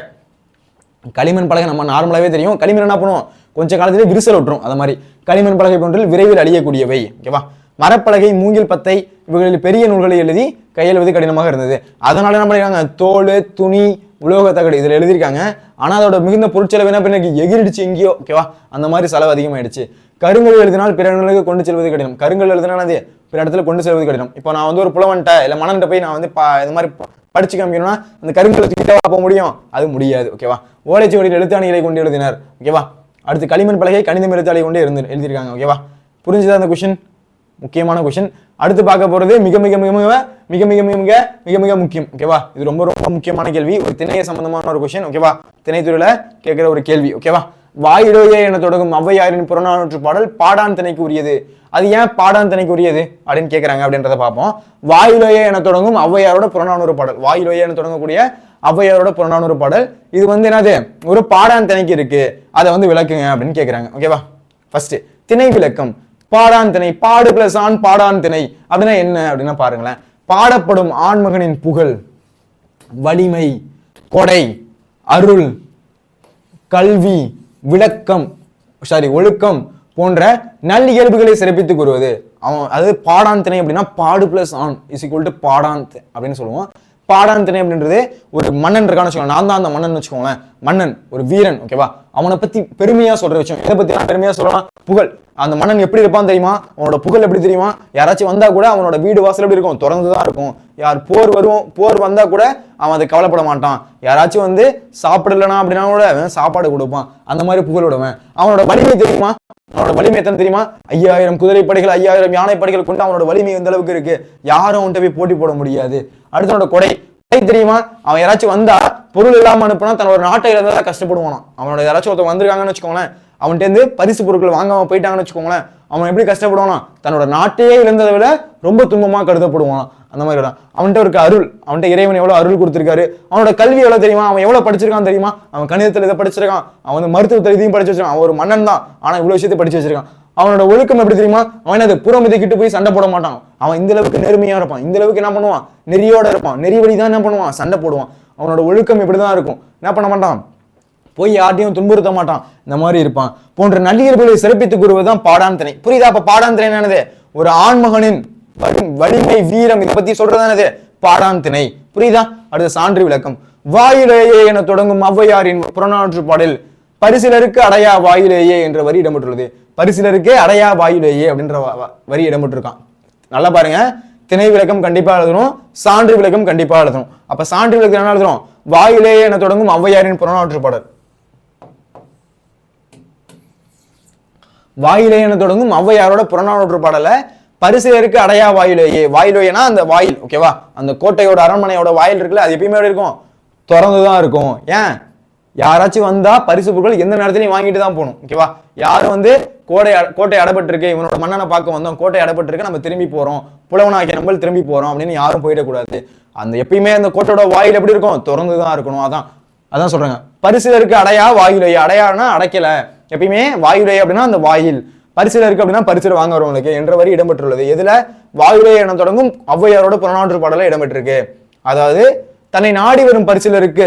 களிமண் பலகை நம்ம நார்மலாவே தெரியும். களிமண் என்ன பண்ணுவோம்? கொஞ்ச காலத்திலே விரிசல் விட்டுரும். அது மாதிரி களிமண் பலகை போன்றில் விரைவில் அழியக்கூடியவை. ஓகேவா? மரப்பலகை, மூங்கில் பத்தை இவர்களில் பெரிய நூல்களை எழுதி கையெழுவது கடினமாக இருந்தது. அதனால என்ன பண்ணிருக்காங்க? தோல், துணி, உலோக தகடு இதில் எழுதியிருக்காங்க. ஆனால் அதோட மிகுந்த பொருட்செலவு என்ன பண்ணி எகிரிடுச்சு எங்கேயோ. ஓகேவா? அந்த மாதிரி செலவு அதிகமாயிடுச்சு. கருங்கல் எழுதினால் பிற இடங்களுக்கு கொண்டு செல்வது கடினம். கருங்கல் எழுதினால் அது பிற இடத்துல கொண்டு செல்வது கடினம். இப்போ நான் வந்து ஒரு புலவன்ட்ட இல்லை மணன்ட்ட போய் நான் வந்து இந்த மாதிரி படிச்சு காமிக்கணும்னா அந்த கருங்கலை தூக்கிட்டா போக முடியும்? அது முடியாது. ஓகேவா? ஓலைச்சுவடியில் எழுத்தாணிகளை கொண்டு எழுதினார். ஓகேவா? அடுத்து களிமண் பலகை கணிதம் எழுத்தாளி கொண்டு எழுதியிருக்காங்க. ஓகேவா? புரிஞ்சுதா அந்த கொஸ்டின்? முக்கியமான கொஸ்டின். அடுத்து பார்க்க போறது மிக மிக மிக மிக மிக மிக மிக மிக மிக மிக முக்கியம். ஓகேவா? இது ரொம்ப ரொம்ப முக்கியமான கேள்வி. ஒரு திணைய சம்பந்தமான ஒரு கொஸ்டின். ஓகேவா? திணைத்துறையில கேட்கிற ஒரு கேள்வி. ஓகேவா? வாயிலோயே என தொடங்கும் ஔவையாரின் புறநானூற்று பாடல் பாடான் திணைக்கு உரியது. அது ஏன் பாடான் திணைக்கு உரியது அப்படின்னு கேட்கிறாங்க அப்படின்றத பார்ப்போம். வாயிலோயே என தொடங்கும் ஔவையாரோட புறநானூறு பாடல். வாயிலோயே என தொடங்கக்கூடிய ஔவையாரோட புறநானூறு பாடல் இது வந்து என்னது? ஒரு பாடான் திணைக்கு இருக்கு. அதை வந்து விளக்குங்க அப்படின்னு கேட்கிறாங்க. ஓகேவா? ஃபர்ஸ்ட் திணை விளக்கம். பாடான் திணை, பாடு பிளஸ் ஆண் பாடான் திணை அப்படின்னா என்ன அப்படின்னா பாருங்களேன். பாடப்படும் ஆண்மகனின் புகழ், வலிமை, கொடை, அருள், கல்வி, விளக்கம், ஒழுக்கம் போன்ற நல்லியல்புகளை சிறப்பித்து கூறுவது. அவன் அதாவது பாடான் திணை அப்படின்னா பாடு பிளஸ் ஆண் இஸ் ஈக்குவல் டு பாடான் அப்படின்னு சொல்லுவோம். பாடான் திணை அப்படின்றது ஒரு மன்னன் இருக்கான்னு வச்சுக்கோங்க. நான் தான் அந்த மன்னன் வச்சுக்கோங்களேன். மன்னன் ஒரு வீரன். ஓகேவா? அவனை பத்தி பெருமையா சொல்ற விஷயம். எதை பத்தி பெருமையா சொல்லலாம்? புகழ். அந்த மன்னன் எப்படி இருப்பான் தெரியுமா? அவனோட புகழ் எப்படி தெரியுமா? யாராச்சும் வந்தா கூட அவனோட வீடு வாசல் எப்படி இருக்கும்? திறந்துதான் இருக்கும். யார் போர் வந்தா கூட அவன் அதை கவலைப்பட மாட்டான். யாராச்சும் வந்து சாப்பிடலனா அப்படின்னா கூட அவன் சாப்பாடு கொடுப்பான். அந்த மாதிரி புகழ் விடுவேன். அவனோட வலிமை தெரியுமா? அவனோட வலிமை எத்தனை தெரியுமா? 5000 குதிரைப்படைகள், 5000 யானைப்படைகள் கொண்டு அவனோட வலிமை எந்த அளவுக்கு இருக்கு? யாரும் அவன்கிட்ட போய் போட்டி போட முடியாது. அடுத்தவனோட கொடை தெரியுமா? அவன் யாராச்சும் வந்தா பொருள் இல்லாம அனுப்புனா தன்னோட நாட்டை இழந்தா கஷ்டப்படுவான். அவனோட யாராச்சும் ஒருத்தர் வந்திருக்காங்கன்னு வச்சுக்கோங்களேன், அவன்கிட்ட இருந்து பரிசு பொருட்கள் வாங்காம போயிட்டாங்கன்னு வச்சுக்கோங்களேன், அவன் எப்படி கஷ்டப்படுவானா? தன்னோட நாட்டையே இழந்ததை விட ரொம்ப துன்பமா கருதப்படுவான். அந்த மாதிரி தான் அவன்கிட்ட இருக்க அருள். அவன்கிட்ட இறைவன் எவ்வளவு அருள் கொடுத்திருக்காரு. அவனோட கல்வி எவ்வளவு தெரியுமா? அவன் எவ்வளவு படிச்சிருக்கான் தெரியுமா? அவன் கணிதத்தில் இதை படிச்சிருக்கான். அவன் வந்து மருத்துவத்தில் இதையும் படிச்சு வச்சிருக்கான். அவன் ஒரு மன்னன் தான், ஆனா இவ்வளவு விஷயத்தை படிச்சு வச்சிருக்கான். அவனோட ஒழுக்கம் எப்படி தெரியுமா? அவன் அது புறமதிக்கிட்டு போய் சண்டை போட மாட்டான். அவன் இந்த அளவுக்கு நேர்மையா இருப்பான். இந்த அளவுக்கு என்ன பண்ணுவான்? நெறியோட இருப்பான். நெறி வழி தான் என்ன பண்ணுவான்? சண்டை போடுவான். அவனோட ஒழுக்கம் இப்படிதான் இருக்கும். என்ன பண்ண மாட்டான்? போய் யார்ட்டையும் துன்புறுத்த மாட்டான். இந்த மாதிரி இருப்பான். போன்ற நல்லியல்புகளை சிறப்பித்து கூறுவதுதான் பாடான் திணை. புரியுதா? அப்ப பாடான் திணை என்னது? ஒரு ஆண்மகனின் வலிமை, வீரம் இதை பத்தி சொல்றதானது பாடான் திணை. புரியுதா? அடுத்த சான்று விளக்கம். வாயிலேயே என தொடங்கும் ஔவையாரின் புறநானூற்று பாடல் பரிசிலருக்கு அடையா வாயிலேயே என்ற வரி இடம்பெற்றுள்ளது. பரிசிலருக்கு அடையா வாயிலேயே அப்படின்ற வரி இடம்பெற்றிருக்கான். நல்லா பாருங்க. திணை விளக்கம் கண்டிப்பா எழுதணும், சான்று விளக்கம் கண்டிப்பா எழுதணும். அப்ப சான்று விளக்கம் என்ன எழுதணும்? வாயிலேயே என தொடங்கும் ஔவையாரின் புறநானூற்று பாடல். வாயிலே என தொடங்கும் ஔவையாரோட புறநானூற்று பாடல பரிசிலருக்கு அடையா வாயிலேயே. வாயிலேனா அந்த வாயில். ஓகேவா? அந்த கோட்டையோட அரண்மனையோட வாயில் இருக்குல்ல, அது எப்பயுமே இருக்கும், திறந்துதான் இருக்கும். ஏன்? யாராச்சும் வந்தா பரிசு பொருட்கள் எந்த நேரத்திலையும் வாங்கிட்டு தான் போகணும். ஓகேவா? யாரும் வந்து கோட்டை அடைபட்டு இருக்கு, இவனோட மன்னனை பார்க்க வந்தோம், கோட்டை அடைபட்டு இருக்கு, நம்ம திரும்பி போறோம், புலவனாகிய நம்ம திரும்பி போறோம் அப்படின்னு யாரும் போயிடக்கூடாது. அந்த எப்பயுமே அந்த கோட்டையோட வாயில் எப்படி இருக்கும்? திறந்துதான் இருக்கணும். அதான் சொல்றாங்க. பரிசிலருக்கு அடையா வாயிலேயே. அடையானா அடைக்கல. எப்பயுமே வாயிலே அப்படின்னா அந்த வாயில். பரிசிலருக்கு அப்படின்னா பரிசில வாங்க வரவங்களுக்கு என்ற வரி இடம்பெற்றுள்ளது. எதுல? வாயிலே என தொடங்கும் ஔவையாரோட புறநானூற்று பாடல இடம்பெற்றிருக்கு. அதாவது தன்னை நாடி வரும் பரிசிலருக்கு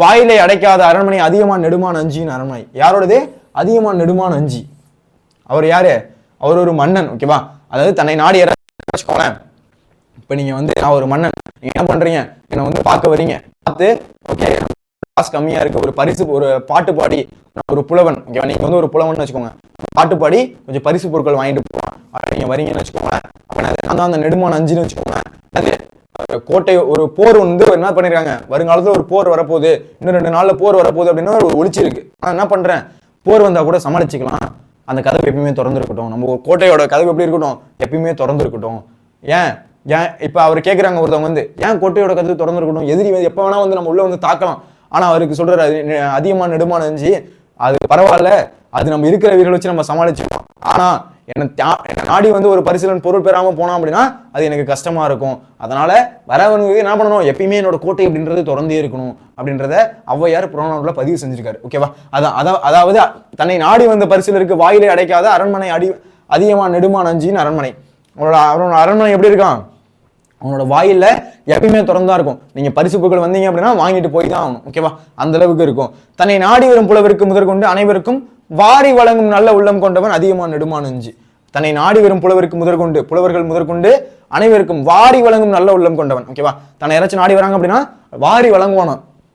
வாயிலை அடைக்காத அரண்மனை அதிகமான நெடுமான் அஞ்சின் அரண்மனை. யாரோடது? அதிகமான நெடுமான் அஞ்சி. அவர் யாரு? அவர் ஒரு மன்னன். ஓகேவா? அதாவது தன்னை நாடி வச்சுக்கோங்களேன். இப்ப நீங்க வந்து நான் ஒரு மன்னன், நீங்க என்ன பண்றீங்க? என்னை வந்து பார்க்க வரீங்க. பார்த்து ஓகே காசு கம்மியா இருக்கு, ஒரு பரிசு, ஒரு பாட்டு பாடி, ஒரு புலவன். ஓகேவா? நீங்க வந்து ஒரு புலவன் வச்சுக்கோங்க, பாட்டு பாடி கொஞ்சம் பரிசு பொருட்கள் வாங்கிட்டு போவான். நீங்க வரீங்கன்னு வச்சுக்கோங்களேன். அப்ப அந்த நெடுமான் அஞ்சுன்னு வச்சுக்கோங்க. கோட்டை ஒரு போர் வந்து என்ன பண்ணிருக்காங்க? வருங்காலத்துல ஒரு போர் வரப்போகுது, இன்னும் 2 நாள்ல போர் வரப்போகுது அப்படின்னு ஒரு ஒளிச்சு இருக்கு. நான் என்ன பண்றேன்? போர் வந்தா கூட சமாளிச்சுக்கலாம், அந்த கதவு எப்பயுமே திறந்து இருக்கட்டும். நம்ம கோட்டையோட கதவு எப்படி இருக்கட்டும்? எப்பயுமே திறந்து இருக்கட்டும். ஏன்? ஏன் இப்போ அவர் கேட்குறாங்க ஒருத்தவங்க வந்து ஏன் கோட்டையோட கதவு திறந்துருக்கணும், எதிரி வந்து எப்போ வேணா வந்து நம்ம உள்ள வந்து தாக்கலாம். ஆனால் அவருக்கு சொல்றாரு அதிகமான நெடுமான நெஞ்சு அது பரவாயில்ல, அது நம்ம இருக்கிற வீரர்கள் வச்சு நம்ம சமாளிச்சுக்கோம். ஆனா என்ன நாடி வந்து ஒரு பரிசீலன் பொருள் பெறாம போனோம் அப்படின்னா அது எனக்கு கஷ்டமா இருக்கும். அதனால வரவனுக்கு என்ன பண்ணணும், எப்பயுமே என்னோட கோட்டை அப்படின்றது திறந்தே இருக்கணும் அப்படின்றத ஔவையார் புறநானூறுல பதிவு செஞ்சிருக்காரு. ஓகேவா? அதாவது தன்னை நாடி வந்த பரிசீலருக்கு வாயிலை அடைக்காத அரண்மனை அதிகமான நெடுமான நஞ்சின்னு அரண்மனை. அவனோட அரண்மனை எப்படி இருக்கான், அவனோட வாயில எப்பயுமே திறந்தா இருக்கும். நீங்க பரிசு பொருட்கள் வந்தீங்க அப்படின்னா வாங்கிட்டு போய் தான் ஆகணும். ஓகேவா? அந்த அளவுக்கு இருக்கும். தன்னை நாடி வரும் புலவருக்கு முதற்கொண்டு அனைவருக்கும் வாரி வழங்கும் நல்ல உள்ளம் கொண்டவன் அதிகமான நெடுமான நெஞ்சு. தன்னை நாடி வரும் புலவருக்கு முதற்கொண்டு புலவர்கள் முதற்கொண்டு அனைவருக்கும் வாரி வழங்கும் நல்ல உள்ளம் கொண்டவன். ஓகேவா? தன்னை யாராச்சும் நாடி வராங்க அப்படின்னா வாரி வழங்குவானா,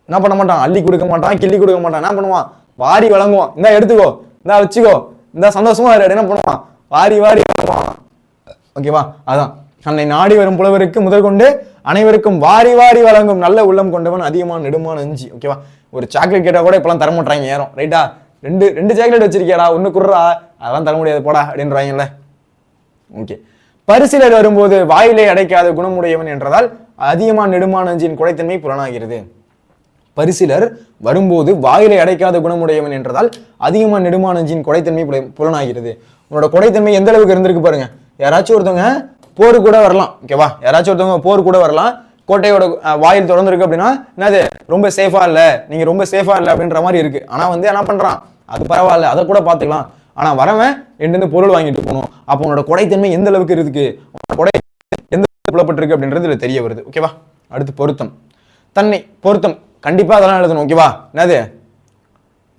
என்ன பண்ண மாட்டான், அள்ளி கொடுக்க மாட்டான், கிள்ளி கொடுக்க மாட்டான். என்ன பண்ணுவான், வாரி வழங்குவான். இந்தா எடுத்துக்கோ, இந்தா வச்சுக்கோ, இந்த சந்தோஷமா என்ன பண்ணுவான், வாரி வாரி வழங்குவான். ஓகேவா? அதான் தன்னை நாடி வரும் புலவருக்கு முதற்கொண்டு அனைவருக்கும் வாரி வாரி வழங்கும் நல்ல உள்ளம் கொண்டவன் அதிகமான நெடுமான நெஞ்சு. ஓகேவா? ஒரு சாக்லேட் கேட்டா கூட இப்பெல்லாம் தர மாட்டாங்க யாரும். ரைட்டா? ரெண்டு சாக்லேட் வச்சிருக்கியாடா, ஒன்னு குடுறா, அதெல்லாம் தர முடியாது போடா அப்படின்றாங்கல்ல. ஓகே. பரிசிலர் வரும்போது வாயிலை அடைக்காத குணமுடையவன் என்றதால் அதிகமான நெடுமான நெஞ்சின் கொடைத்தன்மை புலனாகிறது. பரிசிலர் வரும்போது வாயிலை அடைக்காத குணமுடையவன் என்றதால் அதிகமான நெடுமான நெஞ்சின் கொடைத்தன்மை புலனாகிறது. உன்னோட கொடைத்தன்மை எந்த அளவுக்கு இருந்திருக்கு பாருங்க. யாராச்சும் ஒருத்தவங்க போர் கூட வரலாம். ஓகேவா? யாராச்சும் ஒருத்தவங்க போர் கூட வரலாம், கோட்டையோட வாயில் திறந்துருக்கு அப்படின்னா என்னது ரொம்ப சேஃபா இல்ல, நீங்க ரொம்ப சேஃபா இல்ல அப்படின்ற மாதிரி இருக்கு. ஆனா வந்து என்ன பண்றான், அது பரவாயில்ல, அதை கூட பாத்துக்கலாம். ஆனா வரவன் எங்கிருந்து பொருள் வாங்கிட்டு போகணும். அப்போ உன்னோட கொடைத்தன்மை எந்த அளவுக்கு இருக்கு, கொடை எந்த புலப்பட்டிருக்கு அப்படின்றது இதுல தெரிய வருது. ஓகேவா? அடுத்து பொருத்தம். தன்னை பொருத்தம் கண்டிப்பா அதெல்லாம் எழுதணும். ஓகேவா? என்னது,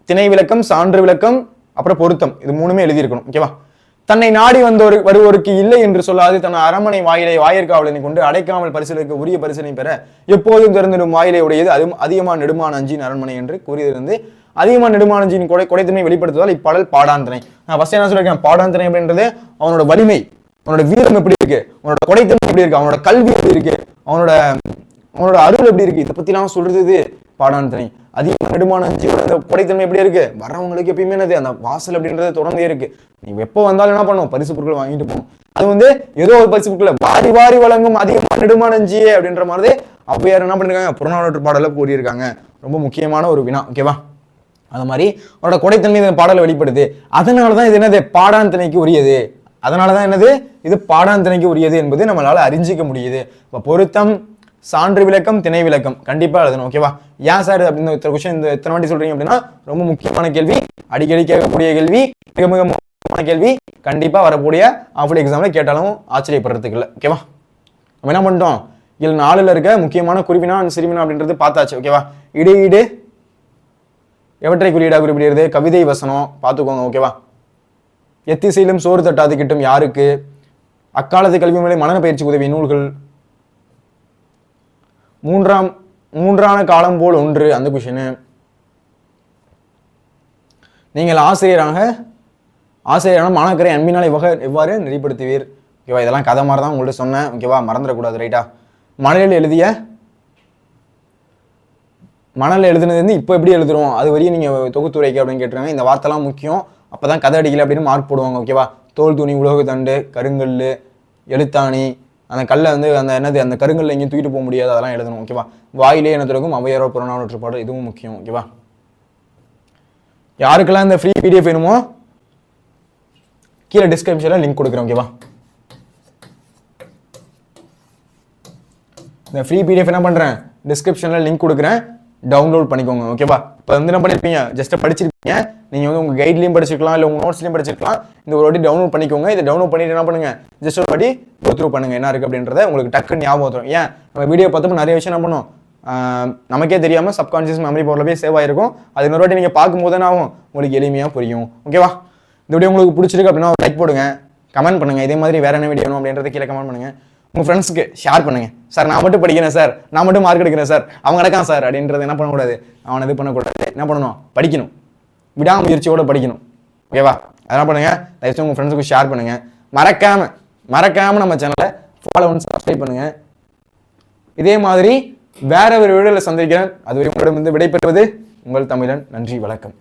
திணை விளக்கம், சான்று விளக்கம், அப்புறம் பொருத்தம், இது மூணுமே எழுதியிருக்கணும். ஓகேவா? தன்னை நாடி வருவோருக்கு இல்லை என்று சொல்லாது தன் அரண்மனை வாயிலை வாயிற்காவலனை கொண்டு அடைக்காமல் பரிசீலிக்க உரிய பரிசீலனை பெற எப்போதும் திறந்திடும் வாயிலை உடையது அதுவும் அதிகமான நெடுமான நஞ்சின் அரண்மனை என்று கூறியிருந்து அதிகமான நெடுமான நஞ்சின் கொடைத்தன்மை வெளிப்படுத்துவதால் இப்பாடல் பாடாந்திணை. நான் ஃபர்ஸ்ட் என்ன சொல்லியிருக்கேன், பாடாந்திணை அப்படின்றது அவனோட வலிமை, அவனோட வீரம் எப்படி இருக்கு, அவனோட கொடைத்தன்மை எப்படி இருக்கு, அவனோட கல்வி எப்படி இருக்கு, அவனோட அருள் எப்படி இருக்கு, இதை பத்தி நான் சொல்றது பாடாந்திணை. அதிகமான நெடுமான நஞ்சியோட கொடைத்தன்மை எப்படி இருக்கு, வரவங்களுக்கு எப்பயுமே என்னது அந்த வாசல் அப்படின்றது தொடர்ந்தே இருக்கு. நீ எப்போ வந்தாலும் என்ன பண்ணும், பரிசு பொருட்கள் வாங்கிட்டு போகணும். அது வந்து ஏதோ ஒரு பரிசு பொருட்களை வாரி வாரி வழங்கும் அதிகமான நெடுமான நஞ்சியே அப்படின்ற மாதிரி ஔவையார் என்ன பண்ணிருக்காங்க, புறநானூற்று பாடல கூறியிருக்காங்க. ரொம்ப முக்கியமான ஒரு வினா. ஓகேவா? அது மாதிரி அவரோட கொடைத்தன்மை இந்த பாடல வெளிப்படுது. அதனாலதான் இது என்னது, பாடாந்திணைக்கு உரியது. அதனாலதான் என்னது, இது பாடாந்திணைக்கு உரியது என்பது நம்மளால அறிஞ்சிக்க முடியுது. இப்ப பொருத்தம், சான்று விளக்கம், திணை விளக்கம் கண்டிப்பா எழுதணும். ஓகேவா? ஏன் சார் அப்படின்னு கொஸ்டின் இந்த எத்தனை வாட்டி சொல்றீங்க அப்படின்னா ரொம்ப முக்கியமான கேள்வி, அடிக்கடி கேட்கக்கூடிய கேள்வி, மிக மிக முக்கியமான கேள்வி, கண்டிப்பா வரக்கூடிய ஆஃப்லி எக்ஸாம்ல கேட்டாலும் ஆச்சரியப்படுறதுக்கு இல்லை. ஓகேவா? நம்ம என்ன பண்ணிட்டோம், இதில் 4ல் இருக்க முக்கியமான குறிவினா சிறுவினா அப்படின்றது பார்த்தாச்சு. ஓகேவா? இடையீடு எவற்றை குறியீடாக குறிப்பிடுகிறது, கவிதை வசனம் பார்த்துக்கோங்க. ஓகேவா? எத்திசையிலும் சோறு தட்டாது கிட்டும் யாருக்கு, அக்காலத்து கல்வி முறை மனன பயிற்சி உதவி நூல்கள், மூன்றான காலம் போல் ஒன்று, அந்த கொஷினு. நீங்கள் ஆசிரியரான மாணாக்கரை அன்பினால் எவ்வாறு நெறிப்படுத்துவீர். ஓகேவா? இதெல்லாம் கதை மாதிரி தான் உங்கள்ட்ட சொன்னேன். ஓகேவா? மறந்துடக்கூடாது. ரைட்டா? மணலில் எழுதுனது வந்து இப்போ எப்படி எழுதுறோம் அது வரையும் நீங்கள் தொகுத்துரைக்க அப்படின்னு கேட்டிருக்காங்க. இந்த வார்த்தைலாம் முக்கியம், அப்போ தான் கதை அடிக்கல அப்படின்னு மார்க் போடுவாங்க. ஓகேவா? தோல் துணி, உலோக தண்டு, கருங்கல், எழுத்தாணி, அந்த கல்லை வந்து அந்த என்னது அந்த கருங்கல்ல எங்கேயும் தூக்கிட்டு போக முடியாது, அதெல்லாம் எழுதணும். ஓகேவா? வாயிலே என்ன திறக்கும் ஔவையாரோ புறநானூற்று பாடல், இதுவும் முக்கியம். ஓகேவா? யாருக்கெல்லாம் இந்த ஃப்ரீ பிடிஎஃப் வேணுமோ கீழே டிஸ்கிரிப்ஷன்ல லிங்க் கொடுக்குறேன். ஓகேவா? இந்த ஃப்ரீ பிடிஎஃப் என்ன பண்றேன், டிஸ்கிரிப்ஷன்ல லிங்க் கொடுக்குறேன், டவுன்லோட் பண்ணிக்கோங்க. ஓகேவா? இப்போ வந்து என்ன பண்ணிருப்பீங்க, ஜஸ்ட் படிச்சிருப்பீங்க, நீங்க வந்து உங்க கைட்லயும் படிச்சிருக்கலாம், இல்லை உங்க நோட்ஸ்லயும் படிச்சிருக்கலாம். இந்த ஒரு வாட்டி டவுன்லோட் பண்ணிக்கோங்க. இதை டவுன்லோட் பண்ணிட்டு என்ன பண்ணுங்க, ஜஸ்ட் ஒரு வாட்டி கோ த்ரூ பண்ணுங்க, என்ன இருக்கு அப்படின்றத உங்களுக்கு டக்குன்னு ஞாபகம் வரும். ஏன் நம்ம வீடியோ பார்த்தப்போ நிறைய விஷயம் என்ன பண்ணும், நமக்கே தெரியாம சப்கான்ஷியஸ் மெமரி பவர்ல போய் சேவ் ஆயிருக்கும். அது இன்னொரு வாட்டி நீங்க பார்க்கும்போது என்ன ஆகும், உங்களுக்கு எளிமையா புரியும். ஓகேவா? இந்த வீடியோ உங்களுக்கு பிடிச்சிருக்கு அப்படின்னா ஒரு லைக் போடுங்க, கமெண்ட் பண்ணுங்க. இதே மாதிரி வேற என்ன வீடியோ வேணும் அப்படின்றத கீழே கமெண்ட் பண்ணுங்க. உங்க ஃப்ரெண்ட்ஸ்க்கு ஷேர் பண்ணுங்க. சார் நான் மட்டும் படிக்கிறேன் சார், நான் மட்டும் மார்க் எடுக்கிறேன் சார், அவங்க நடக்கான் சார் அப்படின்றது என்ன பண்ணக்கூடாது, அவன் இது பண்ணக்கூடாது. என்ன பண்ணணும், படிக்கணும், விடாமுயற்சியோட படிக்கணும். ஓகேவா? அதெல்லாம் பண்ணுங்க. தயவுசெய்து உங்க ஃப்ரெண்ட்ஸுக்கு ஷேர் பண்ணுங்க. மறக்காம நம்ம சேனலை ஃபாலோ பண்ணி சப்ஸ்கிரைப் பண்ணுங்க. இதே மாதிரி வேற ஒரு வீடியோவில் சந்திக்கிறேன். அதுவரை உங்களிடம் விடைபெறுவது உங்கள் தமிழன். நன்றி, வணக்கம்.